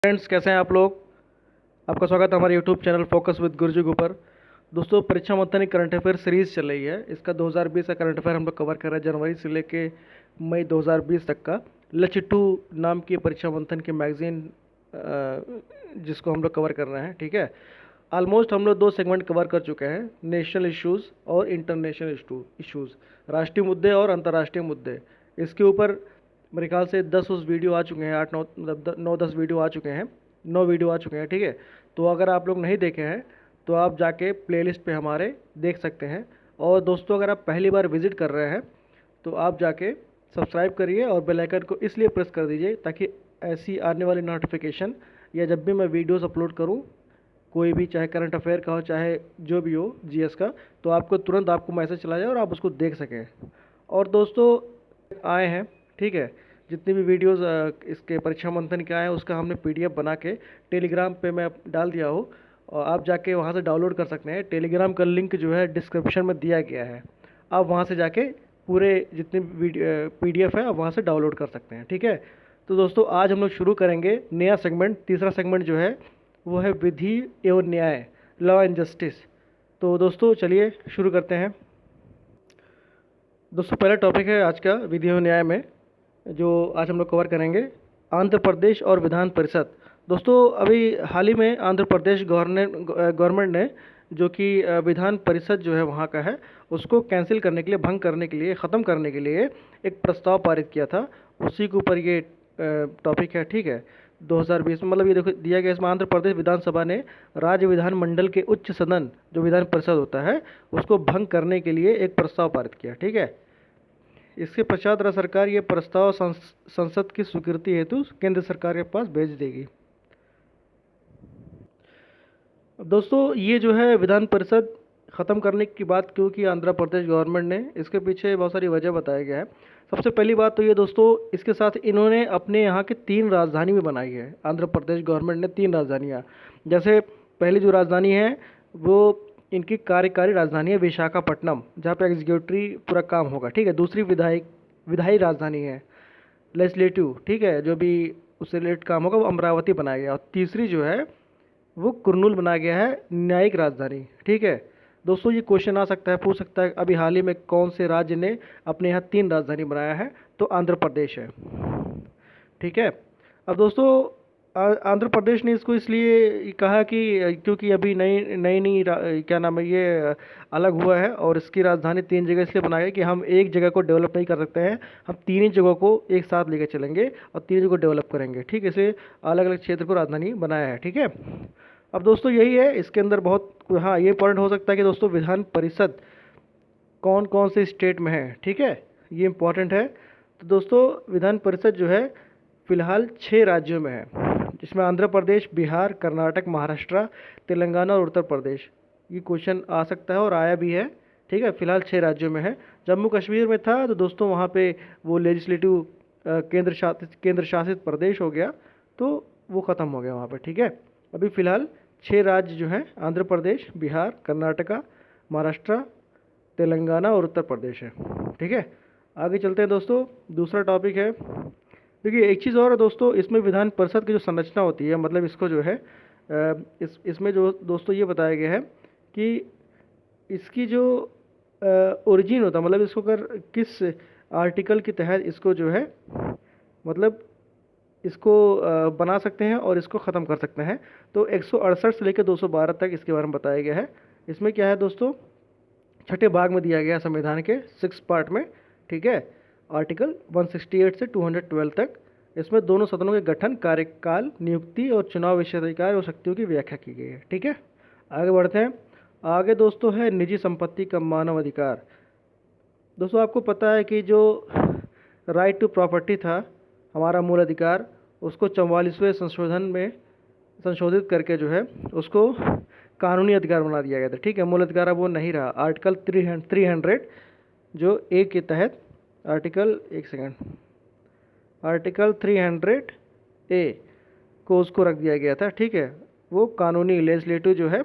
Friends, कैसे हैं आप लोग। आपका स्वागत है हमारे यूट्यूब चैनल फोकस विद गुरुजी के ऊपर। दोस्तों, परीक्षा मंथन करंट अफेयर सीरीज़ चल रही है। इसका 2020 का करंट अफेयर हम लोग कवर कर रहे हैं, जनवरी से लेके मई 2020 तक का। लक्ष्य 2 नाम की परीक्षा मंथन की मैगजीन जिसको हम लोग कवर कर रहे हैं, ठीक है। ऑलमोस्ट हम लोग 2 सेगमेंट कवर कर चुके हैं, नेशनल इश्यूज़ और इंटरनेशनल इश्यूज़, राष्ट्रीय मुद्दे और अंतर्राष्ट्रीय मुद्दे। इसके ऊपर मेरे ख्याल से 10 उस वीडियो आ चुके हैं, 8-9 मतलब 9-10 वीडियो आ चुके हैं, 9 वीडियो आ चुके हैं, ठीक है। तो अगर आप लोग नहीं देखे हैं तो आप जाके प्लेलिस्ट पे हमारे देख सकते हैं। और दोस्तों, अगर आप पहली बार विज़िट कर रहे हैं तो आप जाके सब्सक्राइब करिए और बेल आइकन को इसलिए प्रेस कर दीजिए ताकि ऐसी आने वाली नोटिफिकेशन या जब भी मैं वीडियोस अपलोड करूं, कोई भी, चाहे करंट अफेयर का हो चाहे जो भी हो, जीएस का, तो आपको तुरंत आपको मैसेज चला जाए और आप उसको देख सकें। और दोस्तों, आए हैं, ठीक है, जितनी भी वीडियोस इसके परीक्षा मंथन के आए हैं उसका हमने पीडीएफ बना के टेलीग्राम पे मैं डाल दिया हो, और आप जाके वहाँ से डाउनलोड कर सकते हैं। टेलीग्राम का लिंक जो है डिस्क्रिप्शन में दिया गया है, आप वहाँ से जाके पूरे जितने पीडीएफ है आप वहाँ से डाउनलोड कर सकते हैं, ठीक है। तो दोस्तों, आज हम लोग शुरू करेंगे नया सेगमेंट, तीसरा सेगमेंट जो है वो है विधि एवं न्याय, लॉ एंड जस्टिस। तो दोस्तों, चलिए शुरू करते हैं। दोस्तों, पहला टॉपिक है आज का विधि एवं न्याय में, जो आज हम लोग कवर करेंगे, आंध्र प्रदेश और विधान परिषद। दोस्तों, अभी हाल ही में आंध्र प्रदेश गवर्नमेंट ने जो कि विधान परिषद जो है वहाँ का है, उसको कैंसिल करने के लिए, भंग करने के लिए, ख़त्म करने के लिए एक प्रस्ताव पारित किया था। उसी के ऊपर ये टॉपिक है, ठीक है। 2020 में, मतलब ये देखो दिया गया, इसमें आंध्र प्रदेश विधानसभा ने राज्य विधानमंडल के उच्च सदन जो विधान परिषद होता है उसको भंग करने के लिए एक प्रस्ताव पारित किया, ठीक है। इसके पश्चात राज्य सरकार ये प्रस्ताव संसद की स्वीकृति हेतु केंद्र सरकार के पास भेज देगी। दोस्तों, ये जो है विधान परिषद ख़त्म करने की बात क्यों की आंध्र प्रदेश गवर्नमेंट ने, इसके पीछे बहुत सारी वजह बताया गया है। सबसे पहली बात तो ये दोस्तों, इसके साथ इन्होंने अपने यहाँ की 3 राजधानी भी बनाई है। आंध्र प्रदेश गवर्नमेंट ने 3 राजधानियाँ, जैसे पहली जो राजधानी है वो इनकी कार्यकारी राजधानी है विशाखापट्टनम, जहाँ पे एग्जीक्यूटिव पूरा काम होगा, ठीक है। दूसरी विधायी राजधानी है लेजिस्लेटिव, ठीक है, जो भी उससे रिलेटेड काम होगा वो अमरावती बनाया गया। और तीसरी जो है वो कुर्नूल बनाया गया है न्यायिक राजधानी, ठीक है। दोस्तों, ये क्वेश्चन आ सकता है, पूछ सकता है, अभी हाल ही में कौन से राज्य ने अपने यहाँ 3 राजधानी बनाया है, तो आंध्र प्रदेश है, ठीक है। अब दोस्तों, आंध्र प्रदेश ने इसको इसलिए कहा कि क्योंकि अभी नई नई नई क्या नाम है ये अलग हुआ है, और इसकी राजधानी 3 जगह इसलिए बनाई है कि हम एक जगह को डेवलप नहीं कर सकते हैं, हम 3 ही जगहों को एक साथ लेकर चलेंगे और 3 जगह को डेवलप करेंगे, ठीक है। इसलिए अलग अलग क्षेत्र को राजधानी बनाया है, ठीक है। अब दोस्तों, यही है इसके अंदर बहुत, हाँ, ये पॉइंट हो सकता है कि दोस्तों विधान परिषद कौन कौन से स्टेट में है, ठीक है, ये इंपॉर्टेंट है। तो दोस्तों, विधान परिषद जो है फिलहाल 6 राज्यों में है, जिसमें आंध्र प्रदेश, बिहार, कर्नाटक, महाराष्ट्र, तेलंगाना और उत्तर प्रदेश। ये क्वेश्चन आ सकता है और आया भी है, ठीक है। फिलहाल 6 राज्यों में है। जम्मू कश्मीर में था तो दोस्तों वहाँ पे वो लेजिस्लेटिव केंद्र शासित प्रदेश हो गया, तो वो ख़त्म हो गया वहाँ पे, ठीक है। अभी फ़िलहाल 6 राज्य जो हैं आंध्र प्रदेश, बिहार, कर्नाटका, महाराष्ट्र, तेलंगाना और उत्तर प्रदेश है, ठीक है। आगे चलते हैं दोस्तों, दूसरा टॉपिक है। देखिए, एक चीज़ और है दोस्तों, इसमें विधान परिषद की जो संरचना होती है, मतलब इसको जो है इसमें जो दोस्तों ये बताया गया है कि इसकी जो ओरिजिन होता है, मतलब इसको अगर किस आर्टिकल के तहत इसको जो है, मतलब इसको बना सकते हैं और इसको ख़त्म कर सकते हैं। तो 168 से लेकर 212 तक इसके बारे में बताया गया है। इसमें क्या है दोस्तों, छठे भाग में दिया गया है संविधान के 6 पार्ट में, ठीक है। आर्टिकल 168 से 212 तक इसमें दोनों सदनों के गठन, कार्यकाल, नियुक्ति और चुनाव विशेषाधिकार और शक्तियों की व्याख्या की गई है, ठीक है। आगे बढ़ते हैं। आगे दोस्तों है निजी संपत्ति का मानव अधिकार। दोस्तों, आपको पता है कि जो राइट टू प्रॉपर्टी था, हमारा मूल अधिकार, उसको 44वें संशोधन में संशोधित करके जो है उसको कानूनी अधिकार बना दिया गया था, ठीक है। मूल अधिकार अब वो नहीं रहा। आर्टिकल 300 जो ए के तहत आर्टिकल 300 ए को उसको रख दिया गया था, ठीक है। वो कानूनी लेजिस्लेटिव जो है,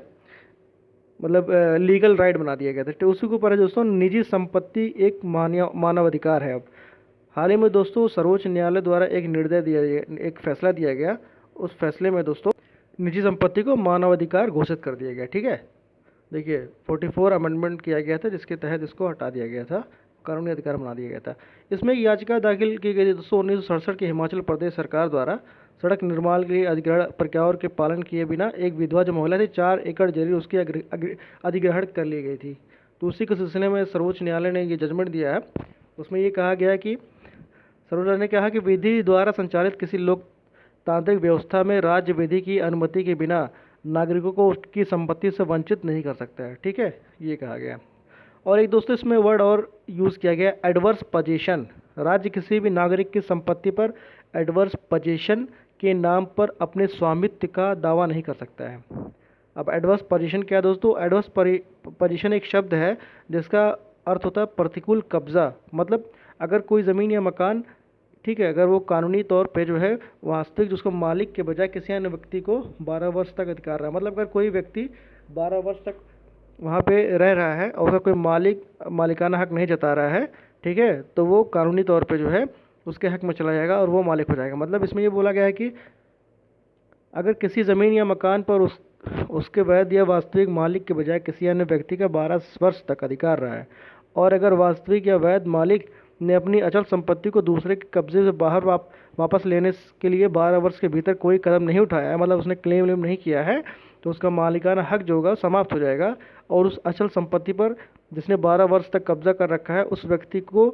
मतलब लीगल राइट बना दिया गया था। तो उसी के ऊपर है दोस्तों, निजी संपत्ति एक मानव अधिकार है। अब हाल ही में दोस्तों सर्वोच्च न्यायालय द्वारा एक फैसला दिया गया, उस फैसले में दोस्तों निजी संपत्ति को मानवाधिकार घोषित कर दिया गया। ठीक है, देखिए 44 अमेंडमेंट किया गया था जिसके तहत इसको हटा दिया गया था, कानूनी अधिकार बना दिया गया था। इसमें एक याचिका दाखिल की गई थी दोस्तों 1967 की हिमाचल प्रदेश सरकार द्वारा सड़क निर्माण के लिए अधिग्रहण प्रक्रियाओं के पालन किए बिना एक विधवा जो महिला थी 4 एकड़ जमीन उसकी अधिग्रहण कर ली गई थी। तो उसी के सिलसिले में सर्वोच्च न्यायालय ने ये जजमेंट दिया है। उसमें ये कहा गया कि सर्वोच्च न्यायालय ने कहा कि विधि द्वारा संचालित किसी लोकतांत्रिक व्यवस्था में राज्य विधि की अनुमति के बिना नागरिकों को उसकी संपत्ति से वंचित नहीं कर सकता है। ठीक है, ये कहा गया। और एक दोस्तों इसमें वर्ड और यूज़ किया गया एडवर्स पोजीशन। राज्य किसी भी नागरिक की संपत्ति पर एडवर्स पोजीशन के नाम पर अपने स्वामित्व का दावा नहीं कर सकता है। अब एडवर्स पोजीशन क्या है दोस्तों? एडवर्स पोजीशन एक शब्द है जिसका अर्थ होता है प्रतिकूल कब्जा। मतलब अगर कोई ज़मीन या मकान, ठीक है, अगर वो कानूनी तौर पे जो है वास्तविक उसको मालिक के बजाय किसी अन्य व्यक्ति को 12 वर्ष तक अधिकार रहा है, मतलब अगर कोई व्यक्ति 12 वर्ष तक वहाँ पे रह रहा है और उसका कोई मालिकाना हक नहीं जता रहा है, ठीक है, तो वो कानूनी तौर पे जो है उसके हक में चला जाएगा और वो मालिक हो जाएगा। मतलब इसमें ये बोला गया है कि अगर किसी ज़मीन या मकान पर उसके वैध या वास्तविक मालिक के बजाय किसी अन्य व्यक्ति का 12 वर्ष तक अधिकार रहा है और अगर वास्तविक या वैध मालिक ने अपनी अचल संपत्ति को दूसरे के कब्जे से बाहर वापस लेने के लिए 12 वर्ष के भीतर कोई कदम नहीं उठाया है, मतलब उसने क्लेम नहीं किया है, तो उसका मालिकाना हक जो होगा समाप्त हो जाएगा और उस अचल संपत्ति पर जिसने 12 वर्ष तक कब्जा कर रखा है उस व्यक्ति को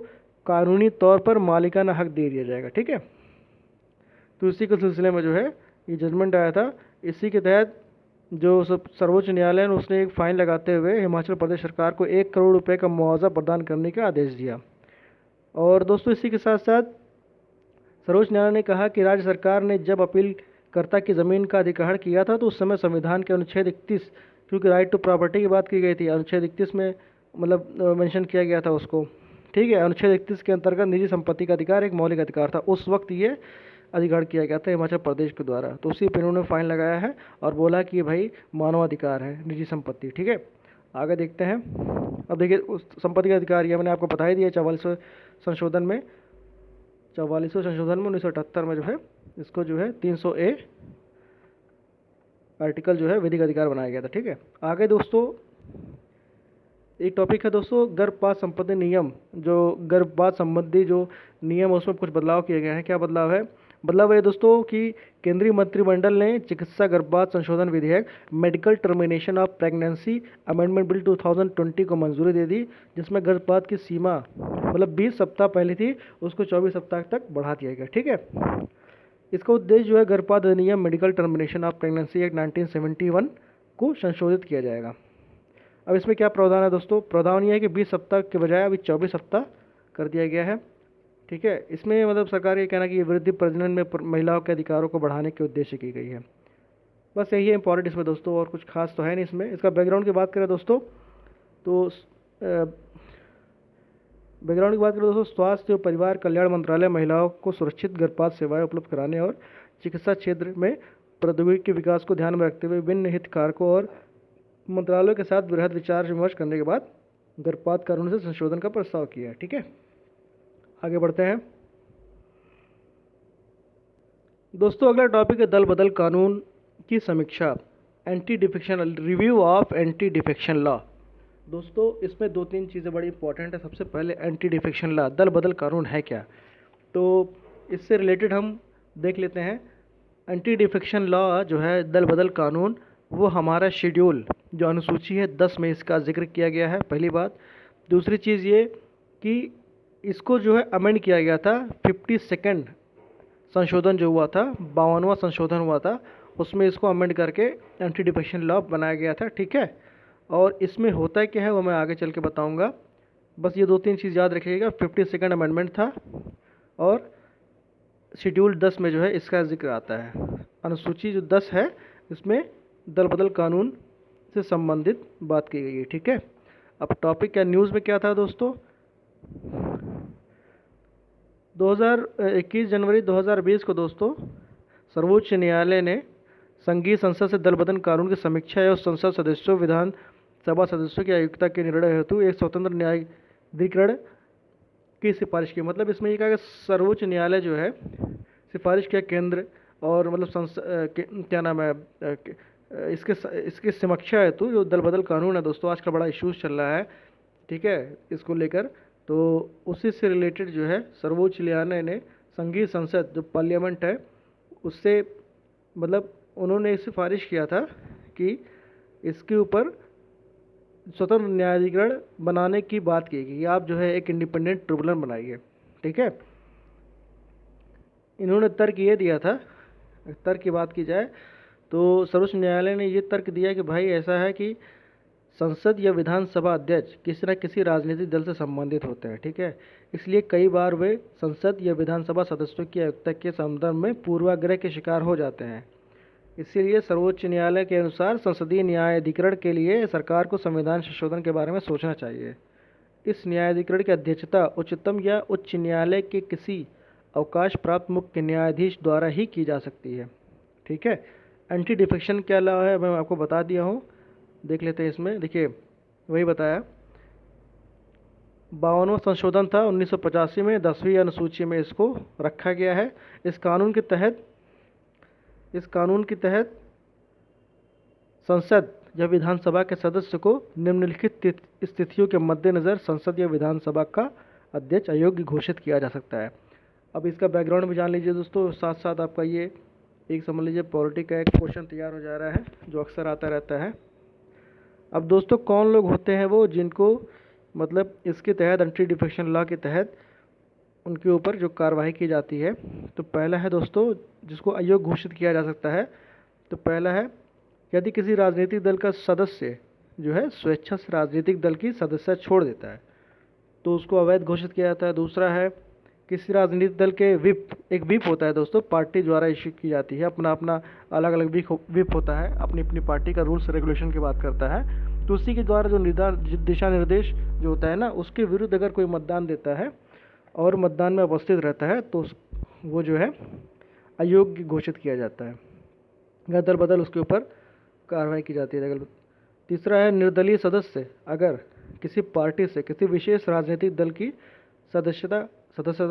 कानूनी तौर पर मालिकाना हक दे दिया जाएगा। ठीक है, तो इसी के सिलसिले में जो है ये जजमेंट आया था। इसी के तहत जो सर्वोच्च न्यायालय ने उसने एक फ़ाइन लगाते हुए हिमाचल प्रदेश सरकार को 1 करोड़ रुपए का मुआवजा प्रदान करने का आदेश दिया। और दोस्तों इसी के साथ साथ सर्वोच्च न्यायालय ने कहा कि राज्य सरकार ने जब अपीलकर्ता की ज़मीन का अधिग्रहण किया था तो उस समय संविधान के अनुच्छेद 31, क्योंकि राइट टू प्रॉपर्टी की बात की गई थी, अनुच्छेद 31 में मतलब मेंशन किया गया था उसको। ठीक है, अनुच्छेद 31 के अंतर्गत निजी संपत्ति का अधिकार एक मौलिक अधिकार था। उस वक्त ये अधिग्रहण किया गया था हिमाचल प्रदेश के द्वारा, तो उसी पर इन्होंने फाइन लगाया है और बोला कि भाई मानवाधिकार है निजी संपत्ति। ठीक है, आगे देखते हैं। अब देखिए उस संपत्ति का अधिकार ये मैंने आपको बता ही दिया 44वें संशोधन में 1978 में जो है इसको जो है 300A आर्टिकल जो है विधिक अधिकार बनाया गया था। ठीक है, आगे दोस्तों एक टॉपिक है दोस्तों गर्भपात संबंधी नियम। जो गर्भपात संबंधी जो नियम उसमें कुछ बदलाव किए गए हैं। क्या बदलाव है? बदलाव है दोस्तों कि केंद्रीय मंत्रिमंडल ने चिकित्सा गर्भपात संशोधन विधेयक medical termination of pregnancy amendment bill 2020 को मंजूरी दे दी, जिसमें गर्भपात की सीमा मतलब 20 सप्ताह पहले थी उसको 24 सप्ताह तक बढ़ा दिया गया। ठीक है, इसका उद्देश्य जो है गर्भपात अधिनियम medical termination of pregnancy act 1971 को संशोधित किया जाएगा। अब इसमें क्या प्रावधान है दोस्तों? प्रावधान ये है कि 20 सप्ताह के बजाय अभी 24 सप्ताह कर दिया गया है। ठीक है, इसमें मतलब सरकार ये कहना कि ये वृद्धि प्रजनन में महिलाओं के अधिकारों को बढ़ाने के उद्देश्य की गई है। बस यही है इंपॉर्टेंट इसमें दोस्तों, और कुछ खास तो है नहीं इसमें। इसका बैकग्राउंड की बात करें दोस्तों तो बैकग्राउंड की बात करें दोस्तों, स्वास्थ्य और परिवार कल्याण मंत्रालय महिलाओं को सुरक्षित गर्भपात सेवाएं उपलब्ध कराने और चिकित्सा क्षेत्र में प्रौद्योगिकी के विकास को ध्यान में रखते हुए विभिन्न हितधारकों और मंत्रालयों के साथ बृहद विचार विमर्श करने के बाद गर्भपात कानून से संशोधन का प्रस्ताव किया है। ठीक है, आगे बढ़ते हैं दोस्तों। अगला टॉपिक है दल बदल कानून की समीक्षा, anti defection review of anti defection law. दोस्तों इसमें 2-3 चीज़ें बड़ी इंपॉर्टेंट है। सबसे पहले एंटी डिफेक्शन लॉ, दल बदल कानून है क्या, तो इससे रिलेटेड हम देख लेते हैं। एंटी डिफेक्शन लॉ जो है दल बदल कानून, वो हमारा शेड्यूल जो अनुसूची है 10 में इसका जिक्र किया गया है, पहली बात। दूसरी चीज़ ये कि इसको जो है अमेंड किया गया था 52nd संशोधन जो हुआ था, 52वां संशोधन हुआ था, उसमें इसको अमेंड करके एंटी डिफेक्शन लॉ बनाया गया था। ठीक है, और इसमें होता क्या है वो मैं आगे चल के बताऊंगा। बस ये 2-3 चीज़ याद रखिएगा। 52nd अमेंडमेंट था और शेड्यूल 10 में जो है इसका जिक्र आता है। अनुसूची जो 10 है इसमें दल बदल कानून से संबंधित बात की गई है। ठीक है, अब टॉपिक क्या न्यूज़ में क्या था दोस्तों, 21 जनवरी 2020 को दोस्तों सर्वोच्च न्यायालय ने संघीय संसद से दल बदल कानून की समीक्षा एवं संसद सदस्यों विधानसभा सदस्यों की आयुक्ता के निर्णय हेतु एक स्वतंत्र न्यायाधिकरण की सिफारिश की। मतलब इसमें ये कहा कि सर्वोच्च न्यायालय जो है सिफारिश किया केंद्र और मतलब क्या नाम है इसके समीक्षा हेतु जो दल बदल कानून है दोस्तों, आजकल बड़ा इश्यूज चल रहा है, ठीक है, इसको लेकर। तो उसी से रिलेटेड जो है सर्वोच्च न्यायालय ने संघीय संसद जो पार्लियामेंट है उससे मतलब उन्होंने सिफारिश किया था कि इसके ऊपर स्वतंत्र न्यायाधिकरण बनाने की बात की गई कि आप जो है एक इंडिपेंडेंट ट्रिब्यूनल बनाइए, ठीक है। इन्होंने तर्क ये दिया था, तर्क की बात की जाए तो सर्वोच्च न्यायालय ने ये तर्क दिया कि भाई ऐसा है कि संसद या विधानसभा अध्यक्ष किसी न किसी राजनीतिक दल से संबंधित होते हैं, ठीक है। इसलिए कई बार वे संसद या विधानसभा सदस्यों की आयुक्ता के संदर्भ में पूर्वाग्रह के शिकार हो जाते हैं। इसीलिए सर्वोच्च न्यायालय के अनुसार संसदीय न्यायाधिकरण के लिए सरकार को संविधान संशोधन के बारे में सोचना चाहिए। इस न्यायाधिकरण की अध्यक्षता उच्चतम या उच्च न्यायालय के किसी अवकाश प्राप्त मुख्य न्यायाधीश द्वारा ही की जा सकती है, ठीक है। एंटी डिफेक्शन क्या लॉ है मैं आपको बता दिया हूँ, देख लेते हैं इसमें। देखिए वही बताया, 52वां संशोधन था 1985 में, 10वीं अनुसूची में इसको रखा गया है। इस कानून के तहत संसद या विधानसभा के सदस्य को निम्नलिखित स्थितियों के मद्देनज़र संसद या विधानसभा का अध्यक्ष अयोग्य घोषित किया जा सकता है। अब इसका बैकग्राउंड भी जान लीजिए दोस्तों, साथ साथ आपका ये एक समझ लीजिए पॉलिटी का एक क्वेश्चन तैयार हो जा रहा है जो अक्सर आता रहता है। अब दोस्तों कौन लोग होते हैं वो जिनको मतलब इसके तहत एंटी डिफेक्शन लॉ के तहत उनके ऊपर जो कार्रवाई की जाती है। तो पहला है दोस्तों जिसको अयोग्य घोषित किया जा सकता है, तो पहला है यदि किसी राजनीतिक दल का सदस्य जो है स्वेच्छा से राजनीतिक दल की सदस्यता छोड़ देता है तो उसको अवैध घोषित किया जाता है। दूसरा है किसी राजनीतिक दल के विप, एक विप होता है दोस्तों, पार्टी द्वारा इशू की जाती है, अपना अपना अलग अलग विप होता है, अपनी अपनी पार्टी का रूल्स रेगुलेशन की बात करता है। तो उसी के द्वारा जो दिशा निर्देश जो होता है ना उसके विरुद्ध अगर कोई मतदान देता है और मतदान में उपस्थित रहता है तो वो जो है अयोग्य घोषित किया जाता है, या दल बदल उसके ऊपर कार्रवाई की जाती है। तीसरा है निर्दलीय सदस्य अगर किसी पार्टी से किसी विशेष राजनीतिक दल की सदस्यता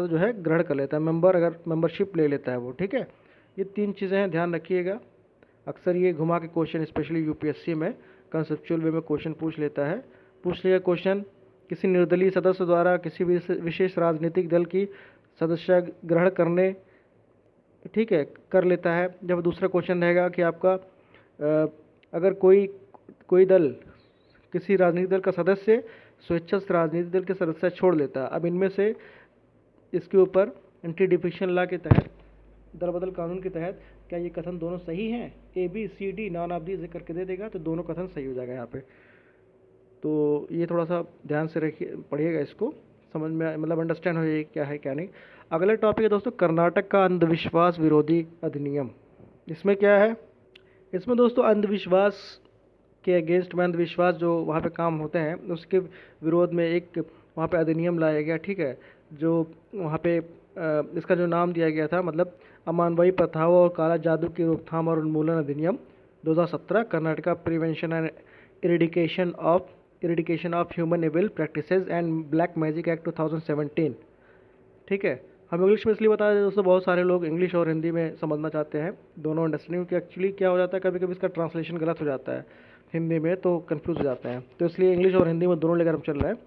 जो है ग्रहण कर लेता है, अगर मेंबरशिप ले लेता है वो, ठीक है। ये 3 चीज़ें हैं, ध्यान रखिएगा। अक्सर ये घुमा के क्वेश्चन स्पेशली यूपीएससी में कंसेप्चुअल वे में क्वेश्चन पूछ लिया क्वेश्चन किसी निर्दलीय सदस्य द्वारा किसी विशेष राजनीतिक दल की सदस्य ग्रहण करने, ठीक है, कर लेता है। जब दूसरा क्वेश्चन रहेगा कि आपका अगर कोई दल किसी राजनीतिक दल का सदस्य स्वेच्छा से राजनीतिक दल के सदस्य छोड़ लेता है। अब इनमें से इसके ऊपर एंटी डिफेक्शन लॉ के तहत, दल बदल कानून के तहत क्या ये कथन दोनों सही हैं, ABCD नॉन ऑफ दी करके दे देगा तो दोनों कथन सही हो जाएगा यहाँ पे। तो ये थोड़ा सा ध्यान से रखिए, पढ़िएगा, इसको समझ में मतलब अंडरस्टैंड हो जाए क्या है क्या नहीं। अगला टॉपिक है दोस्तों कर्नाटक का अंधविश्वास विरोधी अधिनियम। इसमें क्या है, इसमें दोस्तों अंधविश्वास के अगेंस्ट में, अंधविश्वास जो वहाँ पे काम होते हैं उसके विरोध में एक वहाँ पे अधिनियम लाया गया, ठीक है। जो वहाँ पे इसका जो नाम दिया गया था मतलब अमानवीय प्रथाओं और काला जादू की रोकथाम और उन्मूलन अधिनियम 2017, Karnataka prevention and eradication of human evil practices and black magic act 2017, ठीक है। हम इंग्लिश में इसलिए बता दें दोस्तों, बहुत सारे लोग इंग्लिश और हिंदी में समझना चाहते हैं दोनों अंडरस्टैंडिंग, कि एक्चुअली क्या हो जाता है कभी कभी इसका ट्रांसलेशन गलत हो जाता है हिंदी में तो कंफ्यूज हो जाते हैं, तो इसलिए इंग्लिश और हिंदी में दोनों लेकर हम चल रहे हैं।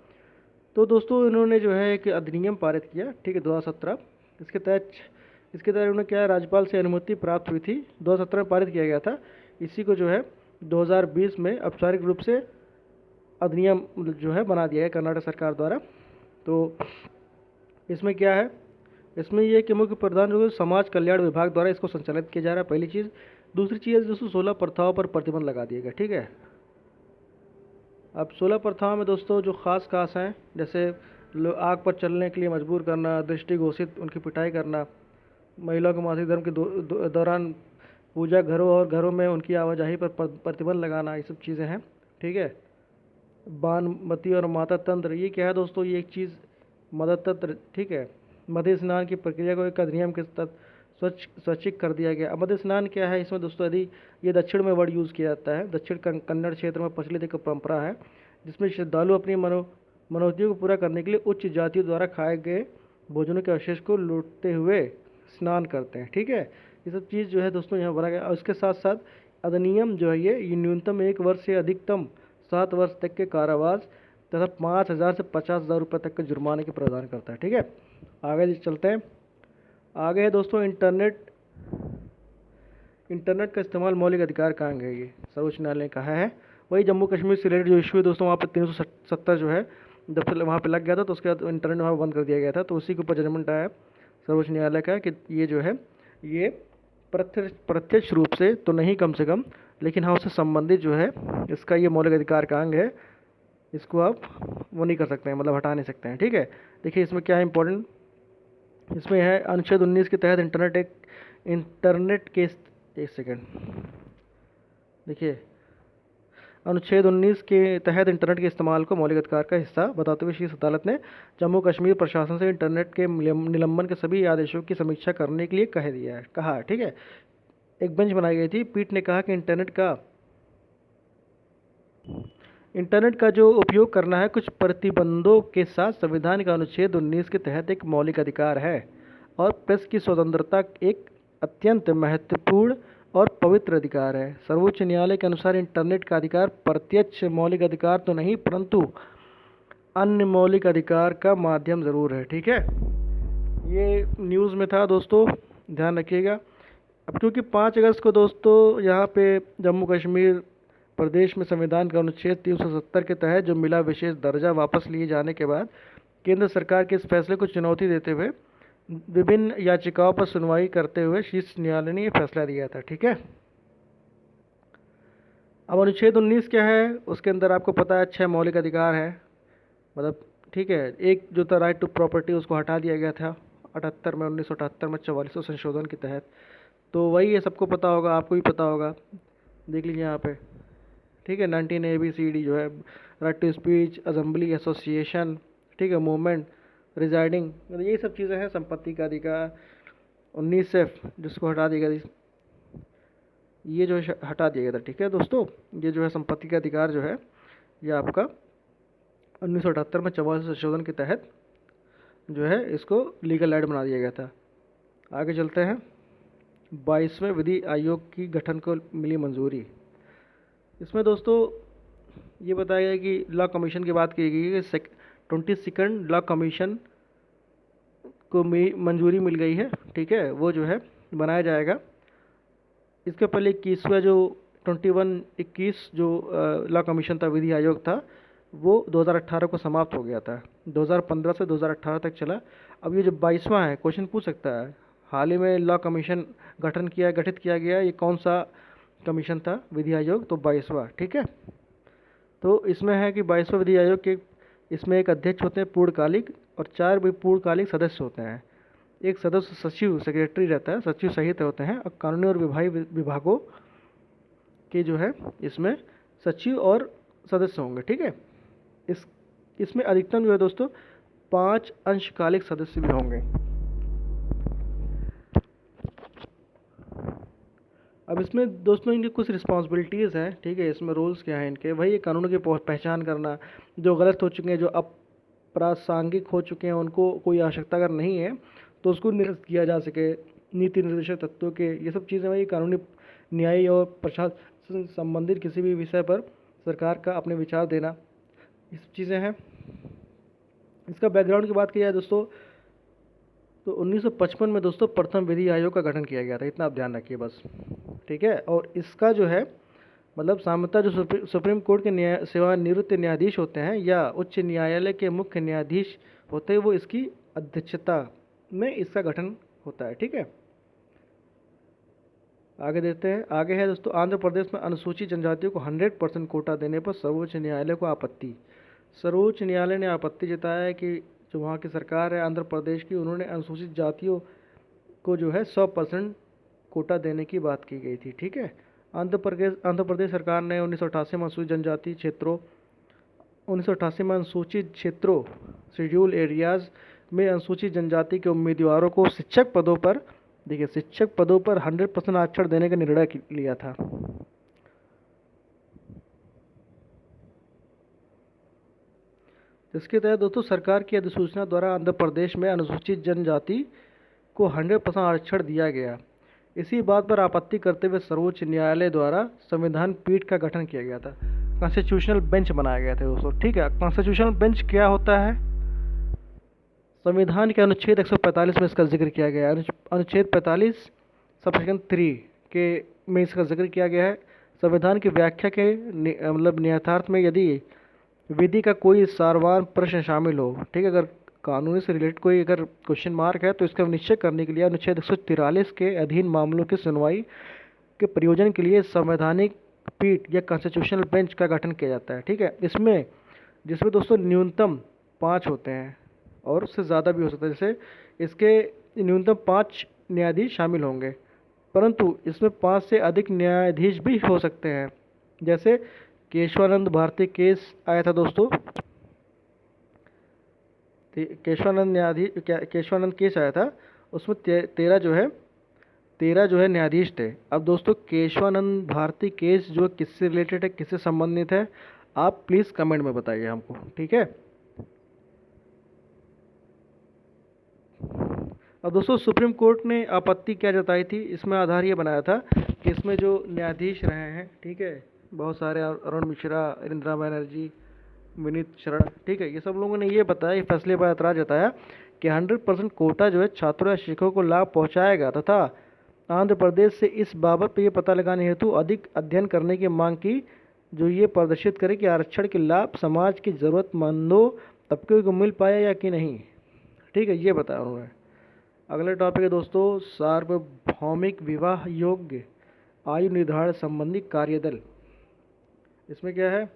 तो दोस्तों इन्होंने जो है एक अधिनियम पारित किया, ठीक है, 2017। इसके तहत उन्होंने क्या है, राज्यपाल से अनुमति प्राप्त हुई थी, 2017 में पारित किया गया था। इसी को जो है 2020 में औपचारिक रूप से अधिनियम जो है बना दिया है कर्नाटक सरकार द्वारा। तो इसमें क्या है, इसमें यह कि मुख्य प्रधान जो समाज कल्याण विभाग द्वारा इसको संचालित किया जा रहा है, पहली चीज़। दूसरी चीज़ दोस्तों 16 प्रथाओं पर प्रतिबंध लगा दिया गया, ठीक है। अब 16 प्रथाओं में दोस्तों जो खास हैं, जैसे आग पर चलने के लिए मजबूर करना, दृष्टिगोषित उनकी पिटाई करना, महिलाओं के मासिक धर्म के दौरान पूजा घरों और घरों में उनकी आवाजाही पर प्रतिबंध लगाना, ये सब चीज़ें हैं, ठीक है। बानमती और माता तंत्र, ये क्या है दोस्तों, ये एक चीज़ मदर तंत्र, ठीक है। मध्य स्नान की प्रक्रिया को एक अधिनियम के तहत स्वैच्छिक कर दिया गया। अब मध्य स्नान क्या है इसमें दोस्तों, यदि ये दक्षिण में वर्ड यूज़ किया जाता है, दक्षिण कन्नड़ क्षेत्र में प्रचलित एक परंपरा है जिसमें श्रद्धालु अपनी मनोतियों को पूरा करने के लिए उच्च जातियों द्वारा खाए गए भोजनों के अवशेष को लूटते हुए स्नान करते हैं, ठीक है। ये सब चीज़ जो है दोस्तों यहाँ भरा गया। और इसके साथ साथ अधिनियम जो है ये न्यूनतम 1 वर्ष से अधिकतम 7 वर्ष तक के कारावास तथा 5,000 से 50,000 रुपये तक के जुर्माने के प्रावधान करता है। ठीक है, आगे चलते हैं। आगे है दोस्तों इंटरनेट का इस्तेमाल मौलिक अधिकार का अंग है, ये सर्वोच्च न्यायालय ने कहा है। वही जम्मू कश्मीर से रिलेटेड जो इशू है दोस्तों, वहाँ पे 370 जो है जब से वहाँ पे लग गया था तो उसके बाद इंटरनेट वहाँ बंद कर दिया गया था, तो उसी के ऊपर जजमेंट आया सर्वोच्च न्यायालय का कि ये जो है ये प्रत्यक्ष रूप से तो नहीं कम से कम, लेकिन हाँ उससे संबंधित जो है इसका ये मौलिक अधिकार का अंग है, इसको आप वो नहीं कर सकते हैं, मतलब हटा नहीं सकते हैं। ठीक है, देखिए इसमें क्या है इम्पोर्टेंट, इसमें है अनुच्छेद 19 के तहत इंटरनेट के एक सेकेंड देखिए, अनुच्छेद 19 के तहत इंटरनेट के इस्तेमाल को मौलिक अधिकार का हिस्सा बताते हुए शीर्ष अदालत ने जम्मू कश्मीर प्रशासन से इंटरनेट के निलंबन के सभी आदेशों की समीक्षा करने के लिए कहा। ठीक है, एक बेंच बनाई गई थी, पीठ ने कहा कि इंटरनेट का जो उपयोग करना है कुछ प्रतिबंधों के साथ संविधान का अनुच्छेद 19 के तहत एक मौलिक अधिकार है और प्रेस की स्वतंत्रता एक अत्यंत महत्वपूर्ण और पवित्र अधिकार है। सर्वोच्च न्यायालय के अनुसार इंटरनेट का अधिकार प्रत्यक्ष मौलिक अधिकार तो नहीं परंतु अन्य मौलिक अधिकार का माध्यम ज़रूर है। ठीक है, ये न्यूज़ में था दोस्तों, ध्यान रखिएगा। अब क्योंकि 5 अगस्त को दोस्तों यहाँ पे जम्मू कश्मीर प्रदेश में संविधान का अनुच्छेद 370 के तहत जो मिला विशेष दर्जा वापस लिए जाने के बाद केंद्र सरकार के इस फैसले को चुनौती देते हुए विभिन्न याचिकाओं पर सुनवाई करते हुए शीर्ष न्यायालय ने यह फैसला दिया था। ठीक है, अब अनुच्छेद 19 क्या है, उसके अंदर आपको पता है 6 मौलिक अधिकार है, मतलब ठीक है, एक जो था राइट टू प्रॉपर्टी उसको हटा दिया गया था 1978 में 44वें संशोधन के तहत, तो वही है, सबको पता होगा, आपको भी पता होगा, देख लीजिए यहाँ पे। ठीक है, 19 ABCD जो है right to speech, assembly, association, ठीक है, मूवमेंट, रिजाइडिंग, मतलब यही सब चीज़ें हैं। संपत्ति का अधिकार 19F जिसको हटा दिया गया, ये जो है हटा दिया गया था। ठीक है दोस्तों, ये जो है संपत्ति का अधिकार जो है ये आपका 1978 में 44 संशोधन के तहत जो है इसको लीगल एड बना दिया गया था। आगे चलते हैं, 22वें विधि आयोग की गठन को मिली मंजूरी। इसमें दोस्तों ये बताया गया कि लॉ कमीशन की बात की गई है, 22nd लॉ कमीशन को मंजूरी मिल गई है। ठीक है, वो जो है बनाया जाएगा। इसके पहले 21 जो लॉ कमीशन था, विधि आयोग था, वो 2018 को समाप्त हो गया था, 2015 से 2018 तक चला। अब ये जो 22वां है, क्वेश्चन पूछ सकता है हाल ही में लॉ कमीशन गठित किया गया, ये कौन सा कमीशन था, विधि आयोग, तो 22वां। ठीक है, तो इसमें है कि 22वां विधि आयोग के इसमें एक अध्यक्ष होते हैं पूर्णकालिक और 4 भी पूर्णकालिक सदस्य होते हैं। एक सदस्य सचिव सेक्रेटरी रहता है, सचिव सहित होते हैं, और कानूनी और विभागों के जो है इसमें सचिव और सदस्य होंगे। ठीक है, इसमें अधिकतम जो है दोस्तों 5 अंशकालिक सदस्य भी होंगे। अब इसमें दोस्तों इनकी कुछ रिस्पॉन्सिबिलिटीज़ हैं। ठीक है, इसमें रोल्स क्या हैं इनके, वही कानूनों की पहचान करना, जो गलत हो चुके हैं, जो अप्रासंगिक हो चुके हैं, उनको कोई आवश्यकता अगर नहीं है तो उसको निरस्त किया जा सके, नीति निर्देशक तत्वों के, ये सब चीज़ें वही कानूनी, न्यायिक और प्रशासन संबंधित किसी भी विषय पर सरकार का अपने विचार देना, ये सब चीज़ें हैं। इसका बैकग्राउंड की बात की जाए दोस्तों तो 1955 में दोस्तों प्रथम विधि आयोग का गठन किया गया था, इतना आप ध्यान रखिए बस। ठीक है, और इसका जो है मतलब सामान्यतः जो सुप्रीम कोर्ट के सेवानिवृत्त न्यायाधीश होते हैं या उच्च न्यायालय के मुख्य न्यायाधीश होते हैं, वो इसकी अध्यक्षता में इसका गठन होता है। ठीक है, आगे देते हैं। आगे है दोस्तों, आंध्र प्रदेश में अनुसूचित जनजातियों को 100% कोटा देने पर सर्वोच्च न्यायालय को आपत्ति। सर्वोच्च न्यायालय ने आपत्ति जताया है कि जो वहाँ की सरकार है आंध्र प्रदेश की, उन्होंने अनुसूचित जातियों को जो है 100% कोटा देने की बात की गई थी। ठीक है, आंध्र प्रदेश सरकार ने 1988 में अनुसूचित क्षेत्रों शेड्यूल एरियाज़ में अनुसूचित जनजाति के उम्मीदवारों को शिक्षक पदों पर 100% आरक्षण देने का निर्णय लिया था। इसके तहत दोस्तों सरकार की अधिसूचना द्वारा आंध्र प्रदेश में अनुसूचित जनजाति को 100% आरक्षण दिया गया। इसी बात पर आपत्ति करते हुए सर्वोच्च न्यायालय द्वारा संविधान पीठ का गठन किया गया था, कॉन्स्टिट्यूशनल बेंच बनाया गया था दोस्तों। ठीक है, कॉन्स्टिट्यूशनल बेंच क्या होता है? संविधान के अनुच्छेद 145 में इसका जिक्र किया गया है। अनुच्छेद 45 सबसेक्शन 3 के में इसका जिक्र किया गया है। संविधान की व्याख्या के मतलब नियतार्थ में यदि विधि का कोई सारवार प्रश्न शामिल हो, ठीक है, अगर कानूनी से रिलेटेड कोई अगर क्वेश्चन मार्क है तो इसका निश्चय करने के लिए अनुच्छेद 143 के अधीन मामलों की सुनवाई के प्रयोजन के लिए संवैधानिक पीठ या कॉन्स्टिट्यूशनल बेंच का गठन किया जाता है। ठीक है, जिसमें दोस्तों न्यूनतम 5 होते हैं और उससे ज़्यादा भी हो सकता है। जैसे इसके न्यूनतम 5 न्यायाधीश शामिल होंगे, परंतु इसमें 5 से अधिक न्यायाधीश भी हो सकते हैं। जैसे केशवानंद भारती केस आया था दोस्तों, केशवानंद केस आया था, उसमें 13 जो है न्यायाधीश थे। अब दोस्तों केशवानंद भारती केस जो किससे रिलेटेड है, किससे संबंधित है, आप प्लीज़ कमेंट में बताइए हमको। ठीक है, अब दोस्तों सुप्रीम कोर्ट ने आपत्ति क्या जताई थी, इसमें आधार ये बनाया था कि इसमें जो न्यायाधीश रहे हैं, ठीक है, बहुत सारे अरुण मिश्रा, इंदिरा बनर्जी, विनीत शरण, ठीक है, ये सब लोगों ने ये बताया, इस फैसले पर ऐतराज जताया कि 100% कोटा जो है छात्रों या शिक्षकों को लाभ पहुंचाएगा तथा आंध्र प्रदेश से इस बाबत पर यह पता लगाने हेतु अधिक अध्ययन करने की मांग की, जो ये प्रदर्शित करे कि आरक्षण के लाभ समाज की ज़रूरतमंदों तबके को मिल पाया या कि नहीं। ठीक है, ये बताया उन्होंने। अगला टॉपिक है दोस्तों सार्वभौमिक विवाह योग्य आयु निर्धारण संबंधी कार्यदल। इसमें क्या है,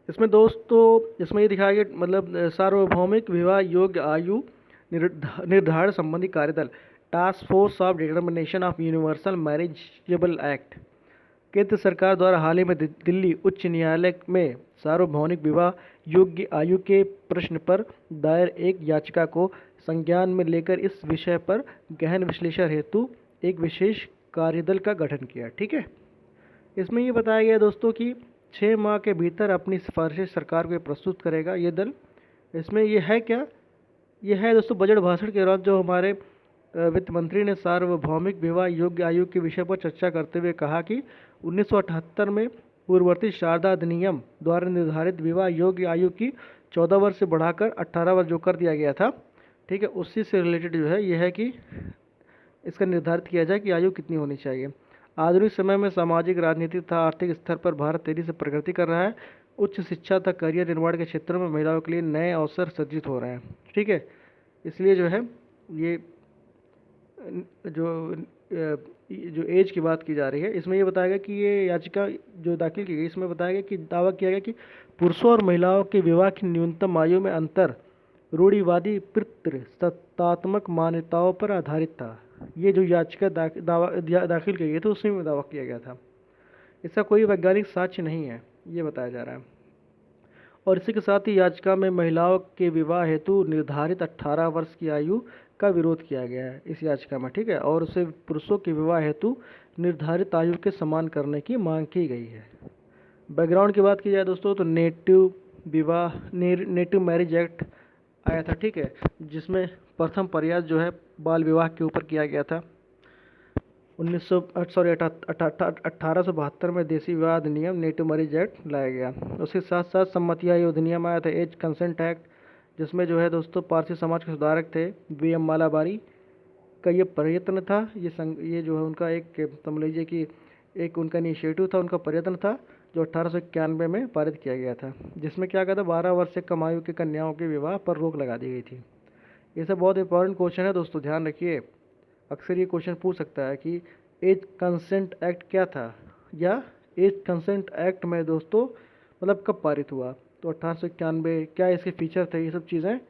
इसमें दोस्तों इसमें ये दिखाया गया मतलब सार्वभौमिक विवाह योग्य आयु निर्धारण संबंधी कार्यदल, task force of determination of universal marriageable act, केंद्र सरकार द्वारा हाल ही में दिल्ली उच्च न्यायालय में सार्वभौमिक विवाह योग्य आयु के प्रश्न पर दायर एक याचिका को संज्ञान में लेकर इस विषय पर गहन विश्लेषण हेतु एक विशेष कार्यदल का गठन किया। ठीक है, इसमें ये बताया गया दोस्तों कि 6 माह के भीतर अपनी सिफारिशें सरकार को प्रस्तुत करेगा ये दल। इसमें ये है क्या, ये है दोस्तों बजट भाषण के दौरान जो हमारे वित्त मंत्री ने सार्वभौमिक विवाह योग्य आयु के विषय पर चर्चा करते हुए कहा कि 1978 में पूर्ववर्ती शारदा अधिनियम द्वारा निर्धारित विवाह योग्य आयु की 14 वर्ष से बढ़ाकर 18 वर्ष जो कर दिया गया था, ठीक है, उसी से रिलेटेड जो है यह है कि इसका निर्धारित किया जाए कि आयु कितनी होनी चाहिए। आधुनिक समय में सामाजिक, राजनीतिक तथा आर्थिक स्तर पर भारत तेजी से प्रगति कर रहा है। उच्च शिक्षा तथा करियर निर्माण के क्षेत्रों में महिलाओं के लिए नए अवसर सृजित हो रहे हैं। ठीक है, इसलिए जो है ये जो एज की बात की जा रही है, इसमें ये बताया गया कि ये याचिका जो दाखिल की गई, इसमें बताया गया कि दावा किया गया कि पुरुषों और महिलाओं के विवाह की न्यूनतम आयु में अंतर रूढ़िवादी पितृसत्तात्मक मान्यताओं पर आधारित था। ये जो याचिका दाखिल की गई थी उसी में दावा किया गया था। इसका कोई वैज्ञानिक साक्ष्य नहीं है, ये बताया जा रहा है। और इसी के साथ ही याचिका में महिलाओं के विवाह हेतु निर्धारित 18 वर्ष की आयु का विरोध किया गया है इस याचिका में। ठीक है, और उसे पुरुषों के विवाह हेतु निर्धारित आयु के समान करने की मांग की गई है। बैकग्राउंड की बात की जाए दोस्तों तो नेटिव मैरिज एक्ट आया था, ठीक है, जिसमें प्रथम प्रयास जो है बाल विवाह के ऊपर किया गया था। 1872 में देसी विवाह अधिनियम नेटिव मैरिज एक्ट लाया गया। उसके साथ साथ सम्मति आयोग अधिनियम आया था, एज कंसेंट एक्ट, जिसमें जो है दोस्तों पारसी समाज के सुधारक थे वी.एम. मालाबारी का ये प्रयत्न था, ये जो है उनका एक समझ लीजिए कि एक उनका इनिशिएटिव था, उनका प्रयत्न था जो 1891 में पारित किया गया था, जिसमें क्या कहता 12 वर्ष से कम आयु की कन्याओं के विवाह पर रोक लगा दी गई थी। ये सब बहुत इंपॉर्टेंट क्वेश्चन है दोस्तों, ध्यान रखिए। अक्सर ये क्वेश्चन पूछ सकता है कि एज कंसेंट एक्ट क्या था, या एज कंसेंट एक्ट में दोस्तों मतलब कब पारित हुआ, तो 1891, क्या इसके फीचर थे, ये सब चीज़ें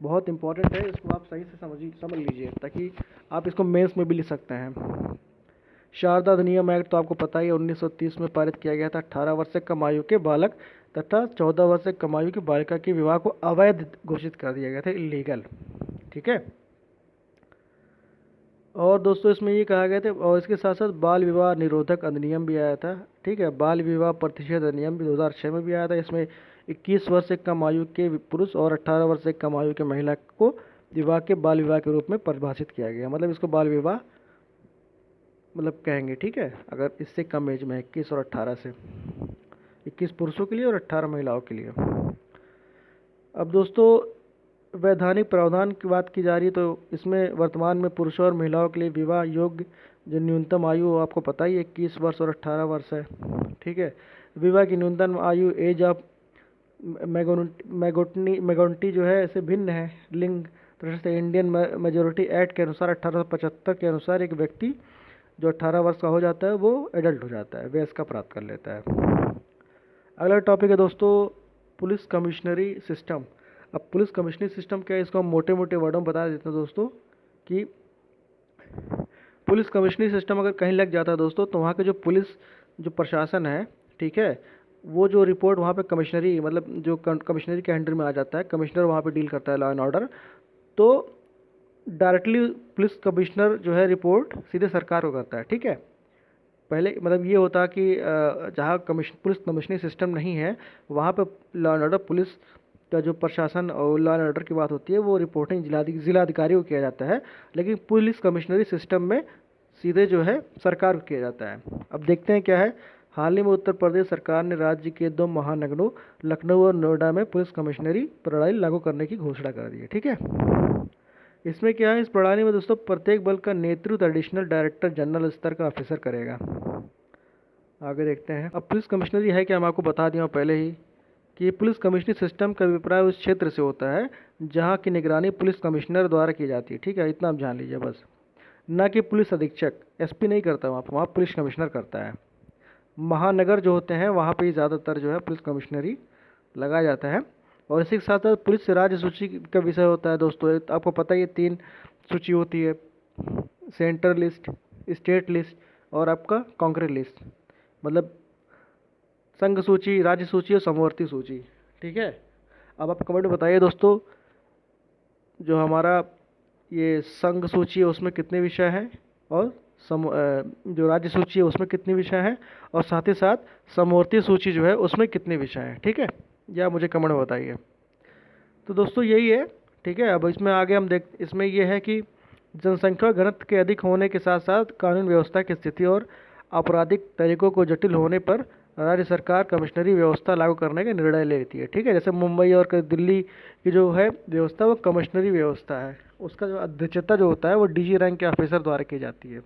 बहुत इंपॉर्टेंट है। इसको आप सही से समझ लीजिए ताकि आप इसको मेंस में भी लिख सकते हैं। शारदा अधिनियम एक्ट तो आपको पता ही है 1930 में पारित किया गया था। 18 वर्ष से कम आयु के बालक तथा 14 वर्ष से कम आयु की बालिका के विवाह को अवैध घोषित कर दिया गया था, इलीगल। ठीक है, और दोस्तों इसमें ये कहा गया था, और इसके साथ साथ बाल विवाह निरोधक अधिनियम भी आया था। ठीक है, बाल विवाह प्रतिषेध अधिनियम भी 2006 में भी आया था। इसमें 21 वर्ष से कम आयु के पुरुष और 18 वर्ष से कम आयु के महिला को विवाह के बाल विवाह के रूप में परिभाषित किया गया, मतलब इसको बाल विवाह मतलब कहेंगे, ठीक है, अगर इससे कम एज में 21 और 18 से, 21 पुरुषों के लिए और 18 महिलाओं के लिए। अब दोस्तों वैधानिक प्रावधान की बात की जा रही है तो इसमें वर्तमान में पुरुषों और महिलाओं के लिए विवाह योग्य जो न्यूनतम आयु हो आपको पता ही है 21 वर्ष और 18 वर्ष है, ठीक है। विवाह की न्यूनतम आयु एज ऑफ मैगोनिटी जो है ऐसे भिन्न है लिंग तरह से। इंडियन मेजोरिटी एक्ट के अनुसार 1875 के अनुसार एक व्यक्ति जो 18 वर्ष का हो जाता है वो एडल्ट हो जाता है, वयस्क प्राप्त कर लेता है। अगला टॉपिक है दोस्तों पुलिस कमिश्नरी सिस्टम। अब पुलिस कमिश्नरी सिस्टम क्या है, इसको हम मोटे मोटे वर्डों में बता देते हैं दोस्तों कि पुलिस कमिश्नरी सिस्टम अगर कहीं लग जाता है दोस्तों तो वहाँ के जो पुलिस जो प्रशासन है, ठीक है, वो जो रिपोर्ट वहाँ पे कमिश्नरी मतलब जो कमिश्नरी के अंडर में आ जाता है, कमिश्नर वहाँ पे डील करता है लॉ एंड ऑर्डर, तो डायरेक्टली पुलिस कमिश्नर जो है रिपोर्ट सीधे सरकार को करता है, ठीक है। पहले मतलब ये होता कि जहाँ पुलिस कमिश्नरी सिस्टम नहीं है वहाँ पे लॉ एंड ऑर्डर पुलिस का जो प्रशासन और लॉ एंड ऑर्डर की बात होती है वो रिपोर्टिंग जिलाधिकारी को किया जाता है, लेकिन पुलिस कमिश्नरी सिस्टम में सीधे जो है सरकार को किया जाता है। अब देखते हैं क्या है, हाल ही में उत्तर प्रदेश सरकार ने राज्य के 2 महानगरों लखनऊ और नोएडा में पुलिस कमिश्नरी प्रणाली लागू करने की घोषणा कर दी है, ठीक है। इसमें क्या है, इस प्रणाली में दोस्तों प्रत्येक बल का नेतृत्व एडिशनल डायरेक्टर जनरल स्तर का ऑफिसर करेगा। आगे देखते हैं। अब पुलिस कमिश्नरी है क्या, मैं आपको बता दिया हूँ पहले ही कि पुलिस कमिश्नरी सिस्टम का अभिप्राय उस क्षेत्र से होता है जहाँ की निगरानी पुलिस कमिश्नर द्वारा की जाती है, ठीक है, इतना आप जान लीजिए बस। ना कि पुलिस अधीक्षक, एसपी नहीं करता वहाँ पुलिस कमिश्नर करता है। महानगर जो होते हैं वहाँ पे ही ज़्यादातर जो है पुलिस कमिश्नरी लगाया जाता है। और इसी के साथ साथ पुलिस राज्य सूची का विषय होता है दोस्तों, आपको पता ही है 3 सूची होती है, सेंटर लिस्ट, स्टेट लिस्ट और आपका कांकरेज लिस्ट, मतलब संघ सूची, राज्य सूची और समवर्ती सूची, ठीक है। अब आप कमेंट में बताइए दोस्तों जो हमारा ये संघ सूची है उसमें कितने विषय हैं और जो राज्य सूची है उसमें कितने विषय हैं और साथ ही साथ समवर्ती सूची जो है उसमें कितने विषय हैं, ठीक है, या मुझे कमेंट में बताइए। तो दोस्तों यही है, ठीक है। अब इसमें आगे हम इसमें ये है कि जनसंख्या घनत्व के अधिक होने के साथ साथ कानून व्यवस्था की स्थिति और आपराधिक तरीकों को जटिल होने पर राज्य सरकार कमिश्नरी व्यवस्था लागू करने का निर्णय ले लेती है, ठीक है। जैसे मुंबई और दिल्ली की जो है व्यवस्था वो कमिश्नरी व्यवस्था है, उसका जो अध्यक्षता जो होता है वो डीजी रैंक के ऑफिसर द्वारा की जाती है।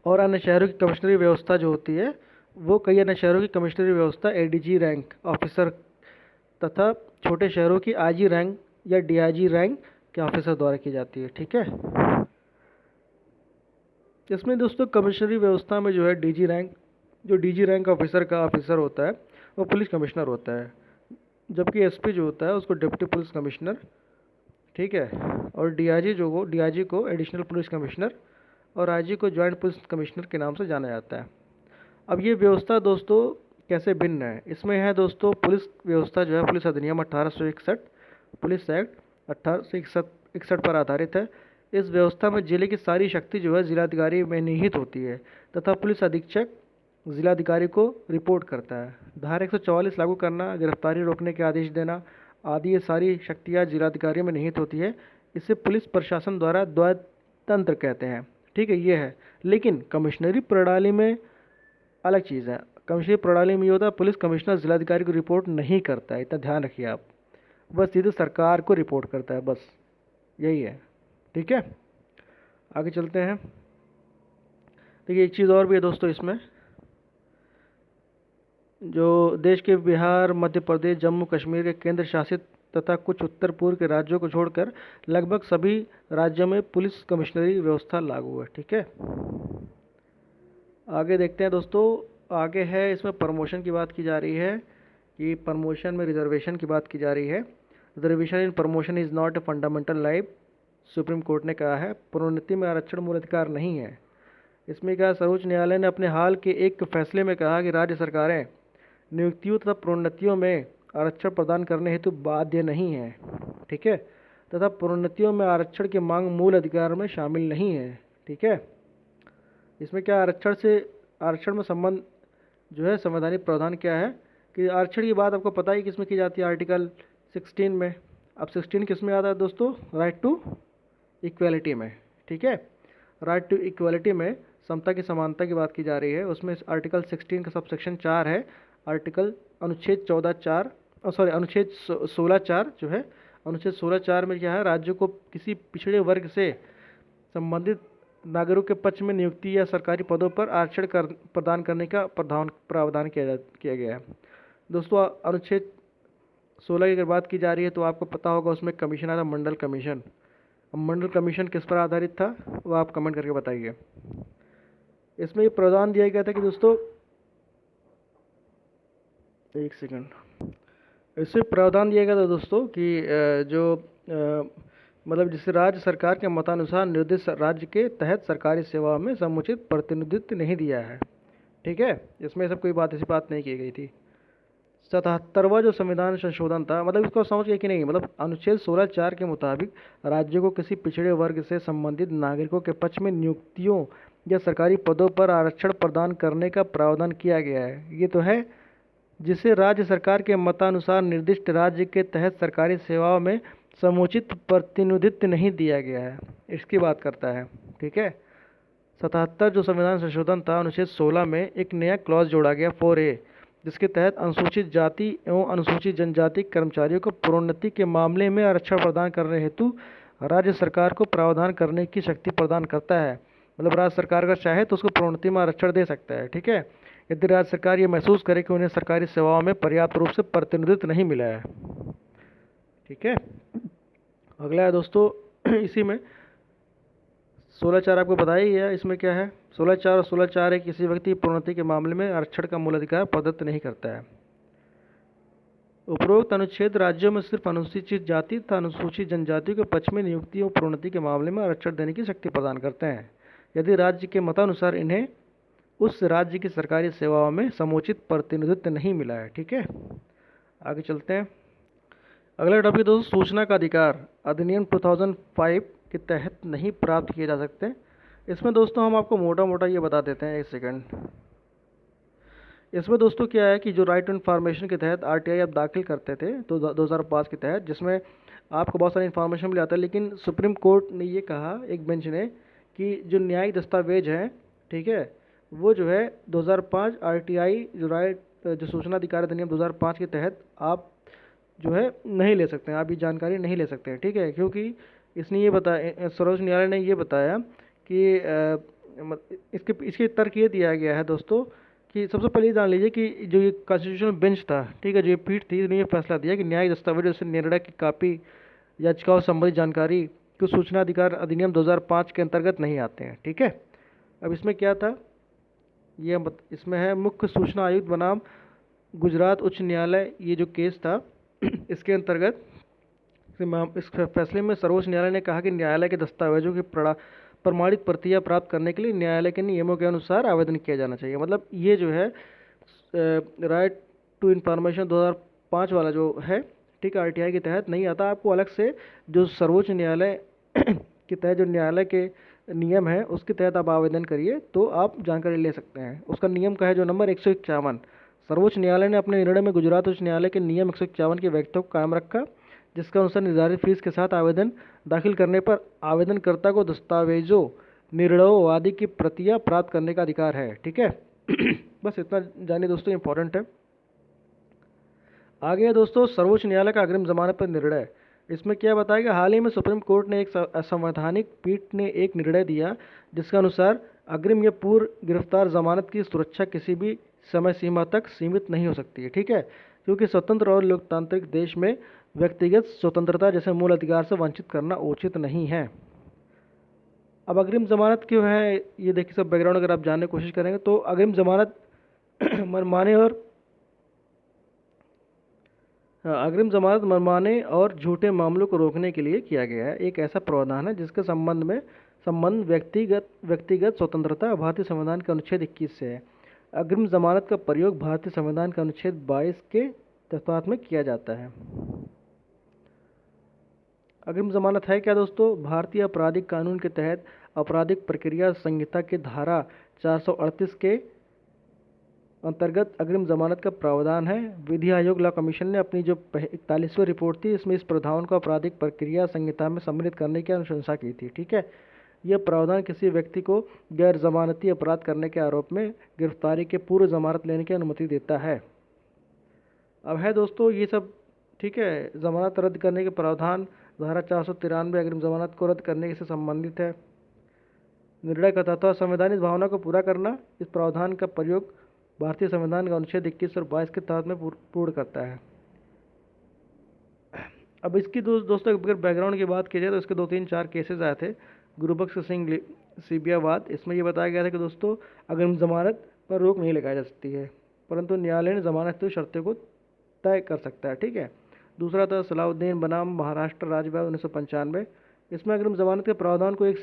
और अन्य शहरों की कमिश्नरी व्यवस्था जो होती है वो कई अन्य शहरों की कमिश्नरी व्यवस्था एडीजी रैंक ऑफिसर तथा छोटे शहरों की आईजी रैंक या डीआईजी रैंक के ऑफिसर द्वारा की जाती है, ठीक है। इसमें दोस्तों कमिश्नरी व्यवस्था में जो है डीजी रैंक, जो डीजी रैंक ऑफिसर का ऑफिसर होता है वो पुलिस कमिश्नर होता है, जबकि एसपी जो होता है उसको डिप्टी पुलिस कमिश्नर, ठीक है, और डीआईजी को एडिशनल पुलिस कमिश्नर और आईजी को जॉइंट पुलिस कमिश्नर के नाम से जाना जाता है। अब ये व्यवस्था दोस्तों कैसे भिन्न है, इसमें है दोस्तों पुलिस व्यवस्था जो है पुलिस अधिनियम 1861, पुलिस एक्ट 1861 पर आधारित है। इस व्यवस्था में जिले की सारी शक्ति जो है जिलाधिकारी में निहित होती है तथा पुलिस अधीक्षक जिलाधिकारी को रिपोर्ट करता है। धारा 144 लागू करना, गिरफ्तारी रोकने के आदेश देना आदि ये सारी शक्तियाँ जिलाधिकारी में निहित होती है। इसे पुलिस प्रशासन द्वारा द्वैतंत्र कहते हैं, ठीक है, ये है। लेकिन कमिश्नरी प्रणाली में अलग चीज़ है। कमिश्नरी प्रणाली में ये होता है पुलिस कमिश्नर जिलाधिकारी को रिपोर्ट नहीं करता है, इतना ध्यान रखिए आप, बस सीधे सरकार को रिपोर्ट करता है, बस यही है, ठीक है। आगे चलते हैं। देखिए एक चीज़ और भी है दोस्तों, इसमें जो देश के बिहार, मध्य प्रदेश, जम्मू कश्मीर के केंद्र शासित तथा कुछ उत्तर पूर्व के राज्यों को छोड़कर लगभग सभी राज्यों में पुलिस कमिश्नरी व्यवस्था लागू है, ठीक है। आगे देखते हैं दोस्तों, आगे है इसमें प्रमोशन की बात की जा रही है कि प्रमोशन में रिजर्वेशन की बात की जा रही है। Reservation in promotion is not a fundamental right, supreme court ने कहा है। प्रोन्नति में आरक्षण मूल अधिकार नहीं है। इसमें क्या, सर्वोच्च न्यायालय ने अपने हाल के एक फैसले में कहा कि राज्य सरकारें नियुक्तियों तथा प्रोन्नतियों में आरक्षण प्रदान करने हेतु बाध्य नहीं है, ठीक है, तथा प्रोन्नतियों में आरक्षण की मांग मूल अधिकार में शामिल नहीं है, ठीक है। इसमें क्या, आरक्षण में संबंध जो है संवैधानिक प्रावधान क्या है कि आरक्षण की बात आपको पता ही किसमें की जाती है, आर्टिकल 16 में। अब 16 किस में आता है दोस्तों, राइट टू इक्वलिटी में, ठीक है। राइट टू इक्वलिटी में समता की समानता की बात की जा रही है, उसमें आर्टिकल 16 का सबसेक्शन 4 है, आर्टिकल अनुच्छेद 14(4) सॉरी अनुच्छेद 16(4) जो है, अनुच्छेद 16(4) में क्या है, राज्यों को किसी पिछड़े वर्ग से संबंधित नागरिकों के पक्ष में नियुक्ति या सरकारी पदों पर आरक्षण प्रदान करने का प्रावधान किया गया है। दोस्तों अनुच्छेद 16 की अगर बात की जा रही है तो आपको पता होगा उसमें कमीशन आता, मंडल कमीशन। अब मंडल कमीशन किस पर आधारित था वो आप कमेंट करके बताइए। इसमें ये प्रावधान दिया गया था कि दोस्तों, एक सेकंड, इसमें प्रावधान दिया गया था दोस्तों कि मतलब जिससे राज्य सरकार के मतानुसार निर्दिष्ट राज्य के तहत सरकारी सेवा में समुचित प्रतिनिधित्व नहीं दिया है। ठीक है, इसमें सब कोई बात ऐसी बात नहीं की गई थी। 77वां जो संविधान संशोधन था, मतलब इसको समझ गए कि नहीं, मतलब अनुच्छेद 16(4) के मुताबिक राज्यों को किसी पिछड़े वर्ग से संबंधित नागरिकों के पक्ष में नियुक्तियों या सरकारी पदों पर आरक्षण प्रदान करने का प्रावधान किया गया है। ये तो है जिसे राज्य सरकार के मतानुसार निर्दिष्ट राज्य के तहत सरकारी सेवाओं में समुचित प्रतिनिधित्व नहीं दिया गया है, इसकी बात करता है। ठीक है, 77 जो संविधान संशोधन था, अनुच्छेद 16 में एक नया क्लॉज जोड़ा गया 4A, जिसके तहत अनुसूचित जाति एवं अनुसूचित जनजाति कर्मचारियों को प्रोन्नति के मामले में आरक्षण प्रदान करने हेतु राज्य सरकार को प्रावधान करने की शक्ति प्रदान करता है। मतलब राज्य सरकार अगर चाहे तो उसको प्रोन्नति में आरक्षण दे सकता है। ठीक है, यदि राज्य सरकार ये महसूस करे कि उन्हें सरकारी सेवाओं में पर्याप्त रूप से प्रतिनिधित्व नहीं मिला है। ठीक है, अगला है दोस्तों इसी में 16(4) आपको बताया ही है। इसमें क्या है, 16(4) और 16(4) किसी व्यक्ति की प्रोन्नति के मामले में आरक्षण का मूल अधिकार प्रदत्त नहीं करता है। उपरोक्त अनुच्छेद राज्यों में सिर्फ अनुसूचित जाति तथा अनुसूचित जनजाति के पक्ष में नियुक्ति और प्रोन्नति के मामले में आरक्षण देने की शक्ति प्रदान करते हैं, यदि राज्य के मतानुसार इन्हें उस राज्य की सरकारी सेवाओं में समुचित प्रतिनिधित्व नहीं मिला है। ठीक है, आगे चलते हैं। अगला टॉपिक दोस्तों, सूचना का अधिकार अधिनियम 2005 के तहत नहीं प्राप्त किए जा सकते। इसमें दोस्तों हम आपको मोटा मोटा ये बता देते हैं, एक सेकंड। इसमें दोस्तों क्या है कि जो राइट टू इन्फॉर्मेशन के तहत आरटीआई आप दाखिल करते थे तो 2005 के तहत, जिसमें आपको बहुत सारी इन्फॉर्मेशन मिल जाता है, लेकिन सुप्रीम कोर्ट ने ये कहा, एक बेंच ने, कि जो न्यायिक दस्तावेज हैं, ठीक है, वो जो है 2005 आरटीआई जो सूचना अधिकार अधिनियम 2005 के तहत आप जो है नहीं ले सकते हैं, आप ये जानकारी नहीं ले सकते हैं। ठीक है, क्योंकि इसने ये बताया, सर्वोच्च न्यायालय ने ये बताया कि इसके तर्क ये दिया गया है दोस्तों कि सबसे पहले ये जान लीजिए कि जो ये कॉन्स्टिट्यूशनल बेंच था, ठीक है, जो ये पीठ थी, ने ये फैसला दिया कि न्यायिक दस्तावेज जैसे निर्णय की कापी, याचिकाओं संबंधी जानकारी को सूचना अधिकार अधिनियम 2005 के अंतर्गत नहीं आते हैं। ठीक है, अब इसमें क्या था, ये इसमें है मुख्य सूचना आयुक्त बनाम गुजरात उच्च न्यायालय, ये जो केस था इसके अंतर्गत इस फैसले में सर्वोच्च न्यायालय ने कहा कि न्यायालय के दस्तावेजों की प्रमाणित प्रतियां प्राप्त करने के लिए न्यायालय के नियमों के अनुसार आवेदन किया जाना चाहिए। मतलब ये जो है राइट टू इन्फॉर्मेशन 2005 वाला जो है, ठीक है, आरटीआई के तहत नहीं आता। आपको अलग से जो सर्वोच्च न्यायालय के तहत जो न्यायालय के नियम है उसके तहत आप आवेदन करिए तो आप जानकारी ले सकते हैं। उसका नियम का है जो नंबर 151। सर्वोच्च न्यायालय ने अपने निर्णय में गुजरात उच्च न्यायालय के नियम 151 की व्याख्या को कायम रखा, जिसके अनुसार निर्धारित फीस के साथ आवेदन दाखिल करने पर आवेदनकर्ता को दस्तावेजों, निर्णयों आदि की प्रतियां प्राप्त करने का अधिकार है। ठीक है बस इतना जानिए दोस्तों, इंपॉर्टेंट है। आगे है दोस्तों सर्वोच्च न्यायालय का अग्रिम जमानत पर निर्णय। इसमें क्या बताया कि हाल ही में सुप्रीम कोर्ट ने एक असंवैधानिक पीठ ने एक निर्णय दिया जिसके अनुसार अग्रिम या पूर्व गिरफ्तार जमानत की सुरक्षा किसी भी समय सीमा तक सीमित नहीं हो सकती है। ठीक है, क्योंकि स्वतंत्र और लोकतांत्रिक देश में व्यक्तिगत स्वतंत्रता जैसे मूल अधिकार से वंचित करना उचित नहीं है। अब अग्रिम जमानत क्यों है, ये देखिए सब बैकग्राउंड अगर आप जानने की कोशिश करेंगे तो अग्रिम जमानत मनमाने और झूठे मामलों को रोकने के लिए किया गया है। एक ऐसा प्रावधान है जिसके संबंध व्यक्तिगत स्वतंत्रता भारतीय संविधान के अनुच्छेद 21 से है। अग्रिम जमानत का प्रयोग भारतीय संविधान के अनुच्छेद 22 के तहत में किया जाता है। अग्रिम जमानत है क्या दोस्तों, भारतीय आपराधिक कानून के तहत आपराधिक प्रक्रिया संहिता के धारा 438 के अंतर्गत अग्रिम जमानत का प्रावधान है। विधि आयोग लॉ कमीशन ने अपनी जो 41वीं रिपोर्ट थी इसमें इस प्रावधान को आपराधिक प्रक्रिया संहिता में सम्मिलित करने की अनुशंसा की थी। ठीक है, यह प्रावधान किसी व्यक्ति को गैर जमानती अपराध करने के आरोप में गिरफ्तारी के पूर्व जमानत लेने की अनुमति देता है। अब है दोस्तों ये सब ठीक है, जमानत रद्द करने के प्रावधान धारा 493 अग्रिम जमानत को रद्द करने से संबंधित है। निर्णय करता था संवैधानिक भावना को पूरा करना, इस प्रावधान का प्रयोग भारतीय संविधान का अनुच्छेद 21 और 22 के तहत में पूर्ण करता है। अब इसकी दोस्तों अगर बैकग्राउंड की बात की जाए तो इसके 2-3-4 केसेस आए थे। गुरुबख्श सिंह सीबियावाद, इसमें ये बताया गया था कि दोस्तों अग्रिम जमानत पर रोक नहीं लगाई जा सकती है, परंतु न्यायालय ने जमानत की शर्तों को तय कर सकता है। ठीक है। दूसरा था सलाउद्दीन बनाम महाराष्ट्र राज्य विवाद 1995, इसमें अग्रिम जमानत के प्रावधान को एक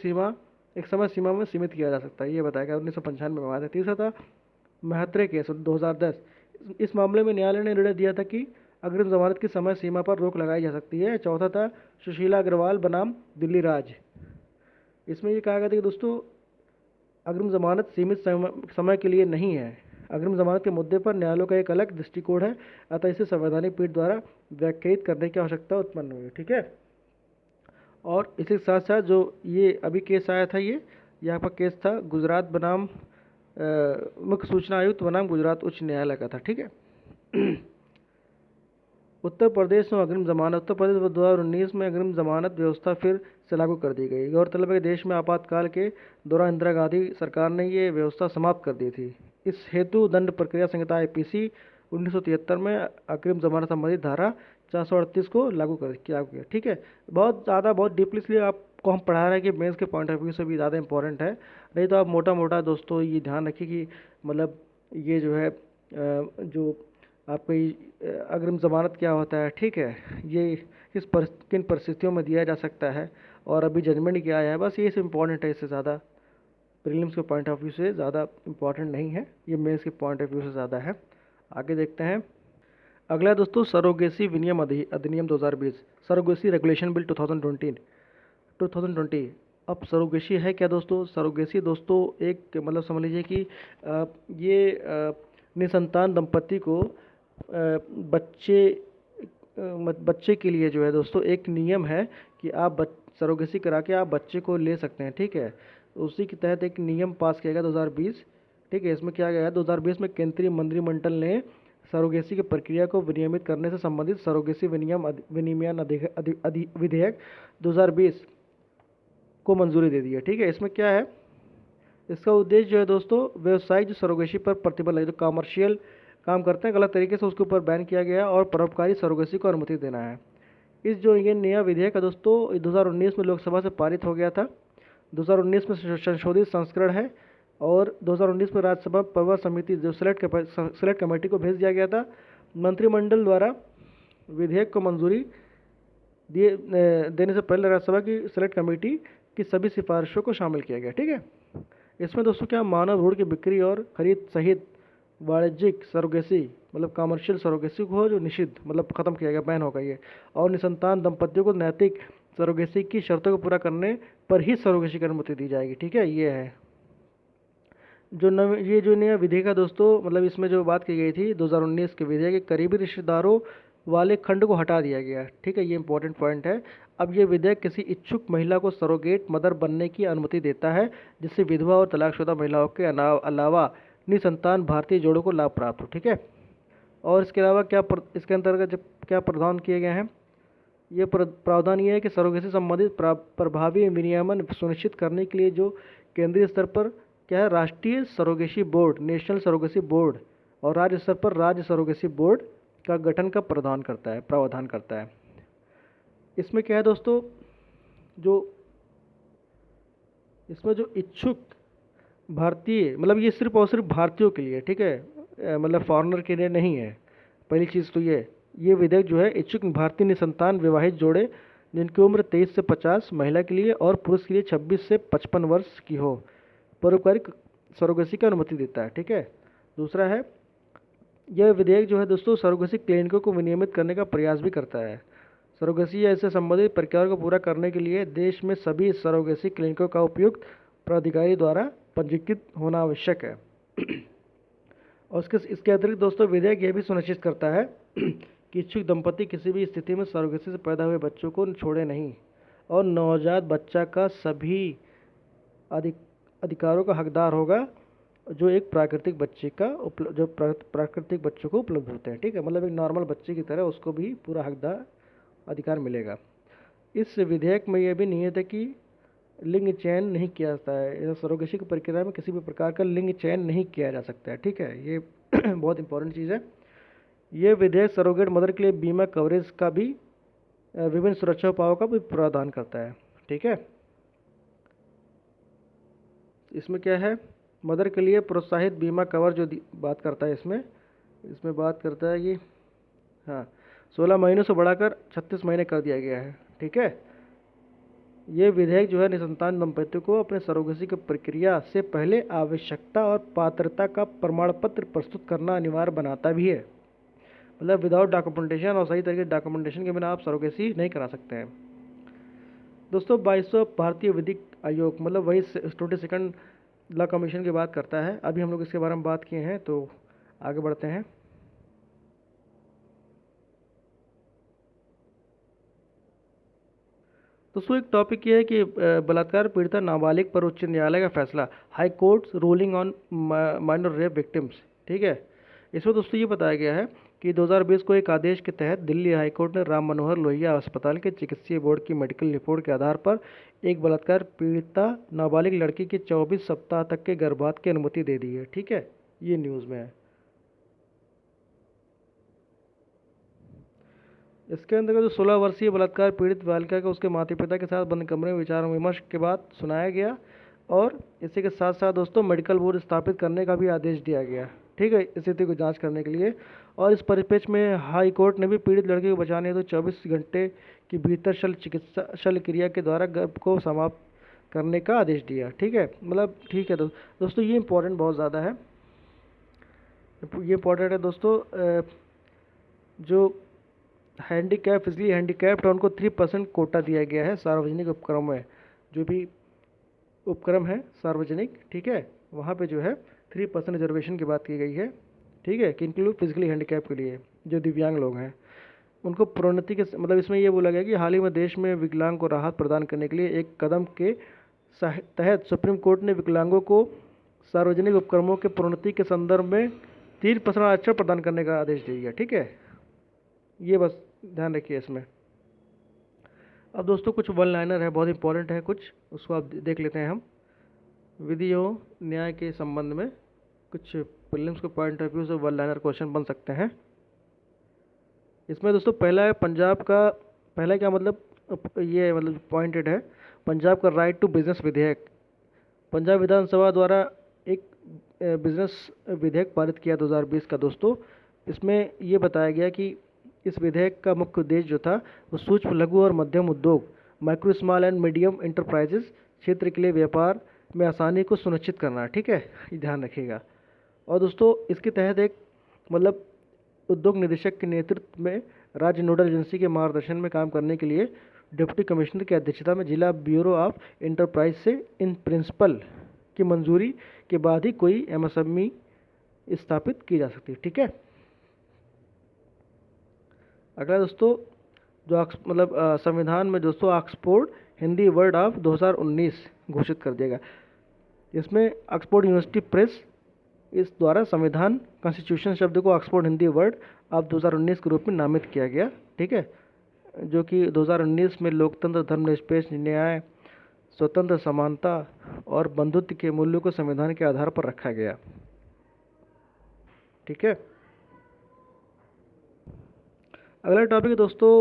समय सीमा में सीमित किया जा सकता है, ये बताया गया 1995 में आया था। तीसरा था महत्रे केस 2010, इस मामले में न्यायालय ने निर्णय दिया था कि अग्रिम जमानत की समय सीमा पर रोक लगाई जा सकती है। चौथा था सुशीला अग्रवाल बनाम दिल्ली राज्य, इसमें ये कहा गया था कि दोस्तों अग्रिम जमानत सीमित समय के लिए नहीं है। अग्रिम जमानत के मुद्दे पर न्यायालयों का एक अलग दृष्टिकोण है, अतः इसे संवैधानिक पीठ द्वारा व्याख्यायित करने की आवश्यकता उत्पन्न हुई। ठीक है। और इसी के साथ साथ जो ये अभी केस आया था, ये यहाँ पर केस था गुजरात बनाम मुख्य सूचना आयुक्त बनाम गुजरात उच्च न्यायालय का था। ठीक है। उत्तर प्रदेश में अग्रिम जमानत, उत्तर प्रदेश 2019 में अग्रिम जमानत व्यवस्था फिर से लागू कर दी गई। गौरतलब है कि देश में आपातकाल के दौरान इंदिरा गांधी सरकार ने ये व्यवस्था समाप्त कर दी थी। इस हेतु दंड प्रक्रिया संहिता आईपीसी 1973 में अग्रिम जमानत संबंधी धारा 438 को लागू किया गया। ठीक है। बहुत डीपली इसलिए आपको हम पढ़ा रहे हैं कि मेंस के पॉइंट ऑफ व्यू से भी ज़्यादा इंपॉर्टेंट है, नहीं तो आप मोटा दोस्तों ये ध्यान रखिए कि मतलब ये जो है जो आपको अग्रिम ज़मानत क्या होता है। ठीक है। ये किन परिस्थितियों में दिया जा सकता है और अभी जजमेंट क्या आया है, बस ये इम्पॉर्टेंट है, इससे ज़्यादा प्रीलिम्स के पॉइंट ऑफ व्यू से ज़्यादा इम्पॉर्टेंट नहीं है, ये मेंस के पॉइंट ऑफ व्यू से ज़्यादा है। आगे देखते हैं। अगला दोस्तों सरोगेसी विनियम अधिनियम 2020, सरोगेसी रेगुलेशन बिल 2020। अब सरोगेसी है क्या दोस्तों? सरोगेसी दोस्तों एक मतलब समझ लीजिए कि ये निसंतान दंपति को बच्चे के लिए जो है दोस्तों एक नियम है कि आप सरोगेसी करा के आप बच्चे को ले सकते हैं। ठीक है। उसी के तहत एक नियम पास किया गया 2020। ठीक है। इसमें क्या गया है, 2020 में केंद्रीय मंत्रिमंडल ने सरोगेसी की प्रक्रिया को विनियमित करने से संबंधित सरोगेसी विनियमन विधेयक 2020 को मंजूरी दे दी है। ठीक है। इसमें क्या है, इसका उद्देश्य जो है दोस्तों व्यवसायिक जो सरोगेसी पर प्रतिबंध है, जो कमर्शियल काम करते हैं गलत तरीके से, उसके ऊपर बैन किया गया और परोपकारी सरोगेसी को अनुमति देना है। ये नया विधेयक है दोस्तों 2019 में लोकसभा से पारित हो गया था। 2019 में संशोधित संस्करण है और 2019 में राज्यसभा प्रवर समिति जो सेलेक्ट कमेटी को भेज दिया गया था। मंत्रिमंडल द्वारा विधेयक को मंजूरी देने से पहले राज्यसभा की सेलेक्ट कमेटी की सभी सिफारिशों को शामिल किया गया। ठीक है। इसमें दोस्तों क्या मानव भ्रूण की बिक्री और खरीद सहित वाणिज्यिक सरोगेसी मतलब कमर्शियल सरोगेसी को जो निषिद्ध मतलब खत्म किया गया, बैन हो गई है, और निसंतान दंपतियों को नैतिक सरोगेसी की शर्तों को पूरा करने पर ही सरोगेसी की अनुमति दी जाएगी। ठीक है। ये है ये जो नया विधेयक है दोस्तों, मतलब इसमें जो बात की गई थी 2019 के विधेयक के करीबी रिश्तेदारों वाले खंड को हटा दिया गया। ठीक है। ये इंपॉर्टेंट पॉइंट है। अब ये विधेयक किसी इच्छुक महिला को सरोगेट मदर बनने की अनुमति देता है, जिससे विधवा और तलाकशुदा महिलाओं के अलावा निसंतान भारतीय जोड़ों को लाभ प्राप्त हो। ठीक है। और इसके अलावा इसके अंतर्गत जब क्या प्रावधान किए गए हैं, ये प्रावधान ये है कि सरोगेसी संबंधित प्रभावी विनियमन सुनिश्चित करने के लिए जो केंद्रीय स्तर पर क्या है, राष्ट्रीय surrogacy board, national surrogacy board, और राज्य स्तर पर राज्य सरोगेसी बोर्ड का गठन का प्रावधान करता है। इसमें क्या है दोस्तों, इसमें जो इच्छुक भारतीय मतलब ये सिर्फ और सिर्फ भारतीयों के लिए, ठीक है, मतलब फॉरेनर के लिए नहीं है। पहली चीज़ तो ये विधेयक जो है इच्छुक भारतीय निसंतान विवाहित जोड़े जिनकी उम्र 23 से 50 महिला के लिए और पुरुष के लिए 26 से 55 वर्ष की हो, परोपकारी सरोगेसी की अनुमति देता है। ठीक है। दूसरा है, यह विधेयक जो है दोस्तों सरोगेसी क्लिनिकों को विनियमित करने का प्रयास भी करता है। सरोगेसी या इससे संबंधित प्रक्रियाओं को पूरा करने के लिए देश में सभी सरोगेसी क्लिनिकों का उपयुक्त प्राधिकारी द्वारा पंजीकृत होना आवश्यक है। और इसके अतिरिक्त दोस्तों विधेयक यह भी सुनिश्चित करता है कि इच्छुक दंपति किसी भी स्थिति में सरोगेसी से पैदा हुए बच्चों को छोड़े नहीं और नवजात बच्चा का सभी अधिकारों का हकदार होगा जो एक प्राकृतिक बच्चे का जो प्राकृतिक बच्चों को उपलब्ध होते हैं। ठीक है, मतलब एक नॉर्मल बच्चे की तरह उसको भी पूरा हकदार अधिकार मिलेगा। इस विधेयक में यह भी नियत है कि लिंग चयन नहीं किया जाता है, सरोगेसी की प्रक्रिया में किसी भी प्रकार का लिंग चयन नहीं किया जा सकता है। ठीक है, ये बहुत इंपॉर्टेंट चीज़ है। ये विधेयक सरोगेट मदर के लिए बीमा कवरेज का भी विभिन्न सुरक्षा उपायों का भी प्रावधान करता है। ठीक है, इसमें क्या है, मदर के लिए प्रोत्साहित बीमा कवर जो बात करता है, इसमें बात करता है कि हाँ 16 महीनों से बढ़ाकर 36 महीने कर दिया गया है। ठीक है, ये विधेयक जो है निसंतान दंपतियों को अपने सरोगेसी की प्रक्रिया से पहले आवश्यकता और पात्रता का प्रमाण पत्र प्रस्तुत करना अनिवार्य बनाता भी है। मतलब विदाउट डॉक्यूमेंटेशन और सही तरीके से डॉक्यूमेंटेशन के बिना आप सरोगेसी नहीं करा सकते हैं। दोस्तों 22वां भारतीय विधिक आयोग, मतलब वही 22nd लॉ कमीशन की बात करता है। अभी हम लोग इसके बारे में बात किए हैं, तो आगे बढ़ते हैं। दोस्तों एक टॉपिक ये है कि बलात्कार पीड़िता नाबालिग पर उच्च न्यायालय का फैसला, high court ruling on minor rape victims. ठीक है, इसमें दोस्तों ये बताया गया है कि 2020 को एक आदेश के तहत दिल्ली हाई कोर्ट ने राम मनोहर लोहिया अस्पताल के चिकित्सीय बोर्ड की मेडिकल रिपोर्ट के आधार पर एक बलात्कार पीड़िता नाबालिग लड़की के 24 सप्ताह तक के गर्भपात की अनुमति दे दी है। ठीक है, ये न्यूज़ में है। इसके अंतर्गत जो 16 वर्षीय बलात्कार पीड़ित बालिका को उसके माता पिता के साथ बंद कमरे में विचार विमर्श के बाद सुनाया गया, और इसी के साथ साथ दोस्तों मेडिकल बोर्ड स्थापित करने का भी आदेश दिया गया। ठीक है, स्थिति को जांच करने के लिए। और इस परिप्रेक्ष्य में हाई कोर्ट ने भी पीड़ित लड़की को बचाने हेतु 24 घंटे के भीतर शल्य क्रिया के द्वारा गर्भ को समाप्त करने का आदेश दिया। ठीक है, मतलब ठीक है दोस्तों ये इम्पोर्टेंट बहुत ज़्यादा है, ये इम्पोर्टेंट है दोस्तों। जो हैंडीकैप फिजिकली हैंडीकैप्ड है उनको 3% कोटा दिया गया है सार्वजनिक उपक्रम में, जो भी उपक्रम है सार्वजनिक, ठीक है, वहाँ पे जो है 3% रिजर्वेशन की बात की गई है। ठीक है, कि इंक्लूड फिजिकली हैंडीकैप के लिए जो दिव्यांग लोग हैं उनको प्रोन्नति के, मतलब इसमें ये बोला गया कि हाल ही में देश में विकलांग को राहत प्रदान करने के लिए एक कदम के तहत सुप्रीम कोर्ट ने विकलांगों को सार्वजनिक उपक्रमों के प्रोन्नति के संदर्भ में 3% आरक्षण प्रदान करने का आदेश दिया गया। ठीक है, ये बस ध्यान रखिए इसमें। अब दोस्तों कुछ वन लाइनर है, बहुत इंपॉर्टेंट है कुछ, उसको आप देख लेते हैं हम। विधि एवं न्याय के संबंध में कुछ प्रीलिम्स के पॉइंट ऑफ व्यू से वन लाइनर क्वेश्चन बन सकते हैं। इसमें दोस्तों पहला है पंजाब का, पहला क्या मतलब, ये मतलब पॉइंटेड है, पंजाब का राइट टू बिजनेस विधेयक। पंजाब विधानसभा द्वारा एक बिजनेस विधेयक पारित किया 2020 का दोस्तों। इसमें ये बताया गया कि इस विधेयक का मुख्य उद्देश्य जो था वो सूक्ष्म लघु और मध्यम उद्योग, micro small and medium enterprises क्षेत्र के लिए व्यापार में आसानी को सुनिश्चित करना। ठीक है, ये ध्यान रखिएगा। और दोस्तों इसके तहत एक मतलब उद्योग निदेशक के नेतृत्व में राज्य नोडल एजेंसी के मार्गदर्शन में काम करने के लिए डिप्टी कमिश्नर की अध्यक्षता में जिला ब्यूरो ऑफ एंटरप्राइज से इन प्रिंसिपल की मंजूरी के बाद ही कोई एमएसएमई स्थापित की जा सकती है। ठीक है, अगला दोस्तों जो मतलब संविधान में दोस्तों ऑक्सफोर्ड हिंदी वर्ड ऑफ 2019 घोषित कर दिया गया। इसमें ऑक्सफोर्ड यूनिवर्सिटी प्रेस इस द्वारा संविधान कॉन्स्टिट्यूशन शब्द को ऑक्सफोर्ड हिंदी वर्ड ऑफ 2019 के रूप में नामित किया गया। ठीक है, जो कि 2019 में लोकतंत्र, धर्मनिरपेक्ष, न्याय, स्वतंत्र, समानता और बंधुत्व के मूल्यों को संविधान के आधार पर रखा गया। ठीक है, अगला टॉपिक है दोस्तों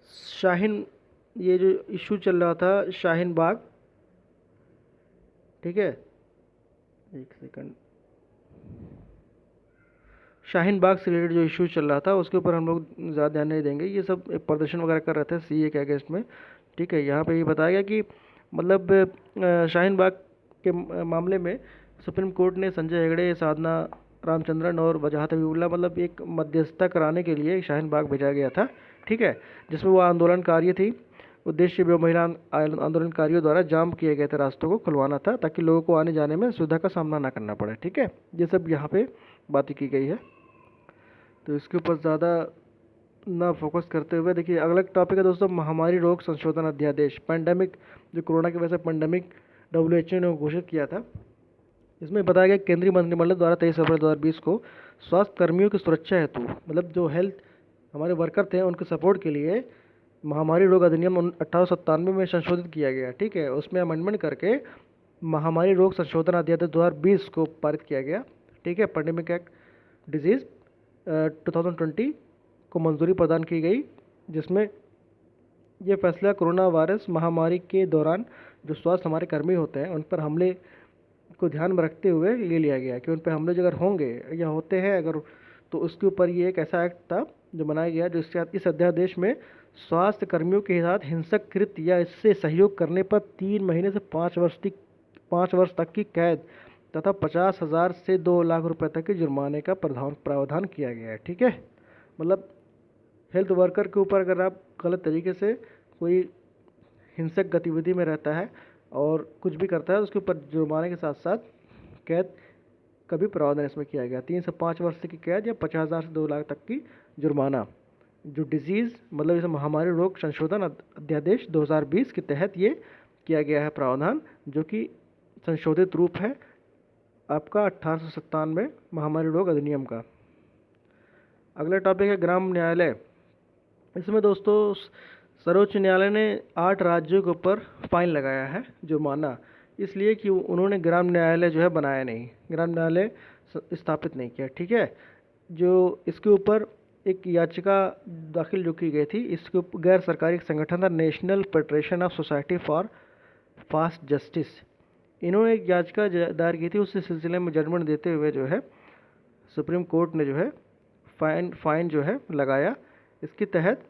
शाहीन, ये जो इशू चल रहा था शाहीन बाग। ठीक है, एक सेकंड, शाहीन बाग से रिलेटेड जो इशू चल रहा था उसके ऊपर हम लोग ज़्यादा ध्यान नहीं देंगे। ये सब प्रदर्शन वगैरह कर रहे थे सीए के अगेंस्ट में। ठीक है, यहाँ पे ये बताया गया कि मतलब शाहीन बाग के मामले में सुप्रीम कोर्ट ने संजय हेगड़े, साधना रामचंद्रन और वजाहत हबीबुल्ला मतलब एक मध्यस्थता कराने के लिए शाहीन बाग भेजा गया था। ठीक है, जिसमें वो आंदोलनकारी थी। उद्देश्य भी महिला आंदोलनकारियों द्वारा जाम किए गए थे रास्तों को खुलवाना था ताकि लोगों को आने जाने में सुविधा का सामना ना करना पड़े। ठीक है, ये सब यहाँ पे बातें की गई है, तो इसके ऊपर ज़्यादा ना फोकस करते हुए देखिए अगला टॉपिक है दोस्तों, महामारी रोग संशोधन अध्यादेश। पैंडेमिक, जो कोरोना की वजह से पैंडेमिक WHO ने घोषित किया था, इसमें बताया गया केंद्रीय मंत्रिमंडल द्वारा 23 फरवरी 2020 को स्वास्थ्य कर्मियों की सुरक्षा हेतु, मतलब जो हेल्थ हमारे वर्कर थे उनके सपोर्ट के लिए महामारी रोग अधिनियम 1897 में संशोधित किया गया। ठीक है, उसमें अमेंडमेंट करके महामारी रोग संशोधन अध्यादेश 2020 को पारित किया गया। ठीक है, पैंडेमिक एक्ट डिजीज 2020 को मंजूरी प्रदान की गई, जिसमें यह फैसला कोरोना वायरस महामारी के दौरान जो स्वास्थ्य हमारे कर्मी होते हैं उन पर हमले को ध्यान में रखते हुए ले लिया गया कि उन पर हमले अगर होंगे या होते हैं अगर, तो उसके ऊपर ये एक ऐसा एक्ट था जो बनाया गया, जो इस अध्यादेश में स्वास्थ्य कर्मियों के साथ हिंसक कृत्य या इससे सहयोग करने पर 3 महीने से 5 वर्ष तक की कैद तथा 50,000 से 2 लाख रुपए तक के जुर्माने का प्रावधान किया गया है। ठीक है, मतलब हेल्थ वर्कर के ऊपर अगर आप गलत तरीके से कोई हिंसक गतिविधि में रहता है और कुछ भी करता है, उसके ऊपर जुर्माने के साथ साथ कैद का भी प्रावधान इसमें किया गया। 3 से 5 वर्ष की कैद या 50,000 से 2 लाख तक की जुर्माना, जो डिजीज़ मतलब इसे महामारी रोग संशोधन अध्यादेश 2020 के तहत ये किया गया है प्रावधान, जो कि संशोधित रूप है आपका 1897 महामारी रोग अधिनियम का। अगला टॉपिक है ग्राम न्यायालय। इसमें दोस्तों सर्वोच्च न्यायालय ने 8 राज्यों के ऊपर फाइन लगाया है जुर्माना, इसलिए कि उन्होंने ग्राम न्यायालय जो है बनाया नहीं, ग्राम न्यायालय स्थापित नहीं किया। ठीक है, जो इसके ऊपर एक याचिका दाखिल जो की गई थी, इसके ऊपर गैर सरकारी संगठन था national federation of society for fast justice, इन्होंने एक याचिका दायर की थी। उस सिलसिले में जजमेंट देते हुए जो है सुप्रीम कोर्ट ने जो है फाइन जो है लगाया। इसके तहत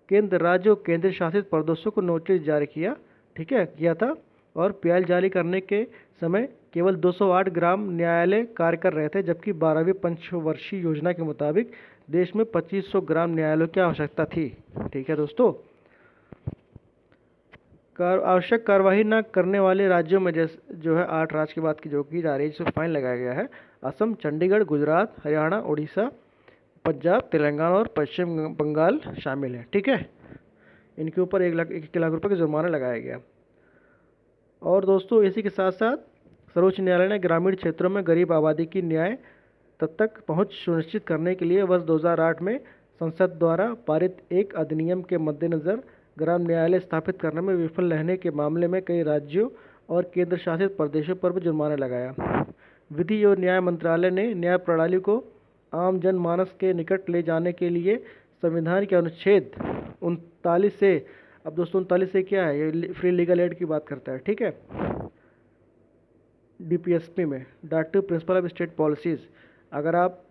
केंद्र, राज्य और केंद्र शासित प्रदेशों को नोटिस जारी किया, ठीक है, किया था, और प्याज जारी करने के समय केवल 208 ग्राम न्यायालय कार्य कर रहे थे, जबकि 12वीं पंचवर्षीय योजना के मुताबिक देश में 2500 ग्राम न्यायालयों की आवश्यकता थी। ठीक है दोस्तों, आवश्यक कार्रवाई न करने वाले राज्यों में जैसे जो है 8 राज्य की बात की जो की जा रही है, जिसमें फाइन लगाया गया है असम, चंडीगढ़, गुजरात, हरियाणा, उड़ीसा, पंजाब, तेलंगाना और पश्चिम बंगाल शामिल है। ठीक है, इनके ऊपर 1 लाख रुपए का जुर्माना लगाया गया। और दोस्तों इसी के साथ साथ सर्वोच्च न्यायालय ने ग्रामीण क्षेत्रों में गरीब आबादी की न्याय तक पहुंच सुनिश्चित करने के लिए वर्ष 2008 में संसद द्वारा पारित एक अधिनियम के मद्देनज़र ग्राम न्यायालय स्थापित करने में विफल रहने के मामले में कई राज्यों और केंद्र शासित प्रदेशों पर भी जुर्माना लगाया। विधि और न्याय मंत्रालय ने न्याय प्रणाली को आम जनमानस के निकट ले जाने के लिए संविधान के अनुच्छेद 39 से, अब दोस्तों 39 से क्या है, ये फ्री लीगल एड की बात करता है। ठीक है, DPSP में directive principle of state policies, अगर आप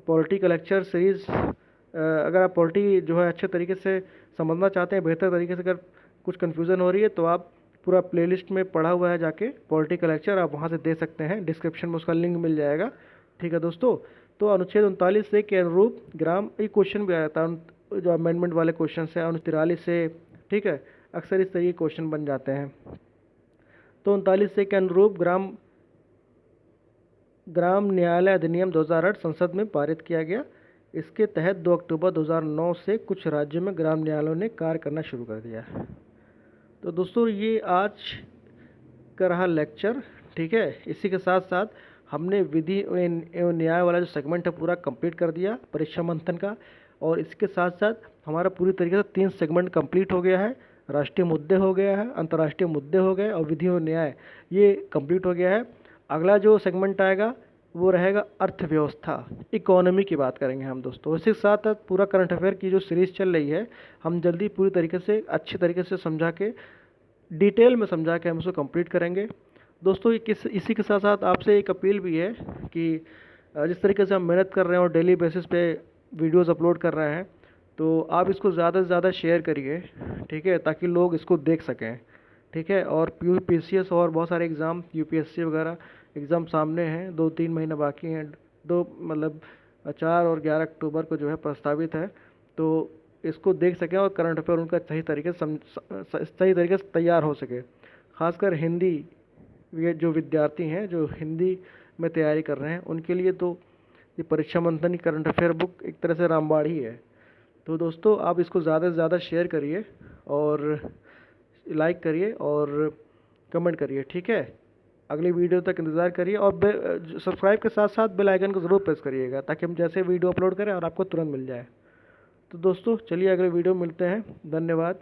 पॉलिटी लेक्चर सीरीज़, अगर आप पॉलिटी जो है अच्छे तरीके से समझना चाहते हैं, बेहतर तरीके से, अगर कुछ कन्फ्यूज़न हो रही है तो आप पूरा प्लेलिस्ट में पढ़ा हुआ है, जाके पॉलिटी लेक्चर आप वहाँ से दे सकते हैं, डिस्क्रिप्शन में उसका लिंक मिल जाएगा। ठीक है दोस्तों, तो अनुच्छेद 39 से के अनुरूप ग्राम, ये क्वेश्चन भी आया था, जो अमेंडमेंट वाले क्वेश्चन है 43 से, ठीक है, अक्सर इस तरीके क्वेश्चन बन जाते हैं। तो 39 से के अनुरूप ग्राम न्यायालय अधिनियम 2008 संसद में पारित किया गया। इसके तहत 2 अक्टूबर 2009 से कुछ राज्यों में ग्राम न्यायालयों ने कार्य करना शुरू कर दिया। तो दोस्तों ये आज का रहा लेक्चर। ठीक है, इसी के साथ साथ हमने विधि एवं न्याय वाला जो सेगमेंट है पूरा कंप्लीट कर दिया परीक्षा मंथन का, और इसके साथ साथ हमारा पूरी तरीके से 3 सेगमेंट कंप्लीट हो गया है। राष्ट्रीय मुद्दे हो गया है, अंतर्राष्ट्रीय मुद्दे हो गए, और विधि और न्याय ये कंप्लीट हो गया है। अगला जो सेगमेंट आएगा वो रहेगा अर्थव्यवस्था, इकोनॉमी की बात करेंगे हम दोस्तों। इसी के साथ साथ पूरा करंट अफेयर की जो सीरीज़ चल रही है, हम जल्दी पूरी तरीके से अच्छे तरीके से समझा के, डिटेल में समझा के हम उसको कंप्लीट करेंगे दोस्तों। इसी के साथ साथ आपसे एक अपील भी है कि जिस तरीके से हम मेहनत कर रहे हैं और डेली बेसिस पे वीडियोस अपलोड कर रहे हैं, तो आप इसको ज़्यादा से ज़्यादा शेयर करिए, ठीक है, ताकि लोग इसको देख सकें। ठीक है, और PCS और बहुत सारे एग्ज़ाम, UPSC वगैरह एग्ज़ाम सामने हैं, 2-3 महीने बाकी हैं, 4 और 11 अक्टूबर को जो है प्रस्तावित है, तो इसको देख सकें और करंट अफेयर उनका सही तरीके से तैयार हो सके। खासकर हिंदी, ये जो विद्यार्थी हैं जो हिंदी में तैयारी कर रहे हैं, उनके लिए तो ये परीक्षा मंथन की करंट अफेयर बुक एक तरह से रामबाण ही है। तो दोस्तों आप इसको ज़्यादा से ज़्यादा शेयर करिए और लाइक करिए और कमेंट करिए, ठीक है। अगली वीडियो तक इंतज़ार करिए और सब्सक्राइब के साथ साथ बेल आइकन को ज़रूर प्रेस करिएगा ताकि हम जैसे वीडियो अपलोड करें और आपको तुरंत मिल जाए। तो दोस्तों चलिए अगले वीडियो में मिलते हैं। धन्यवाद।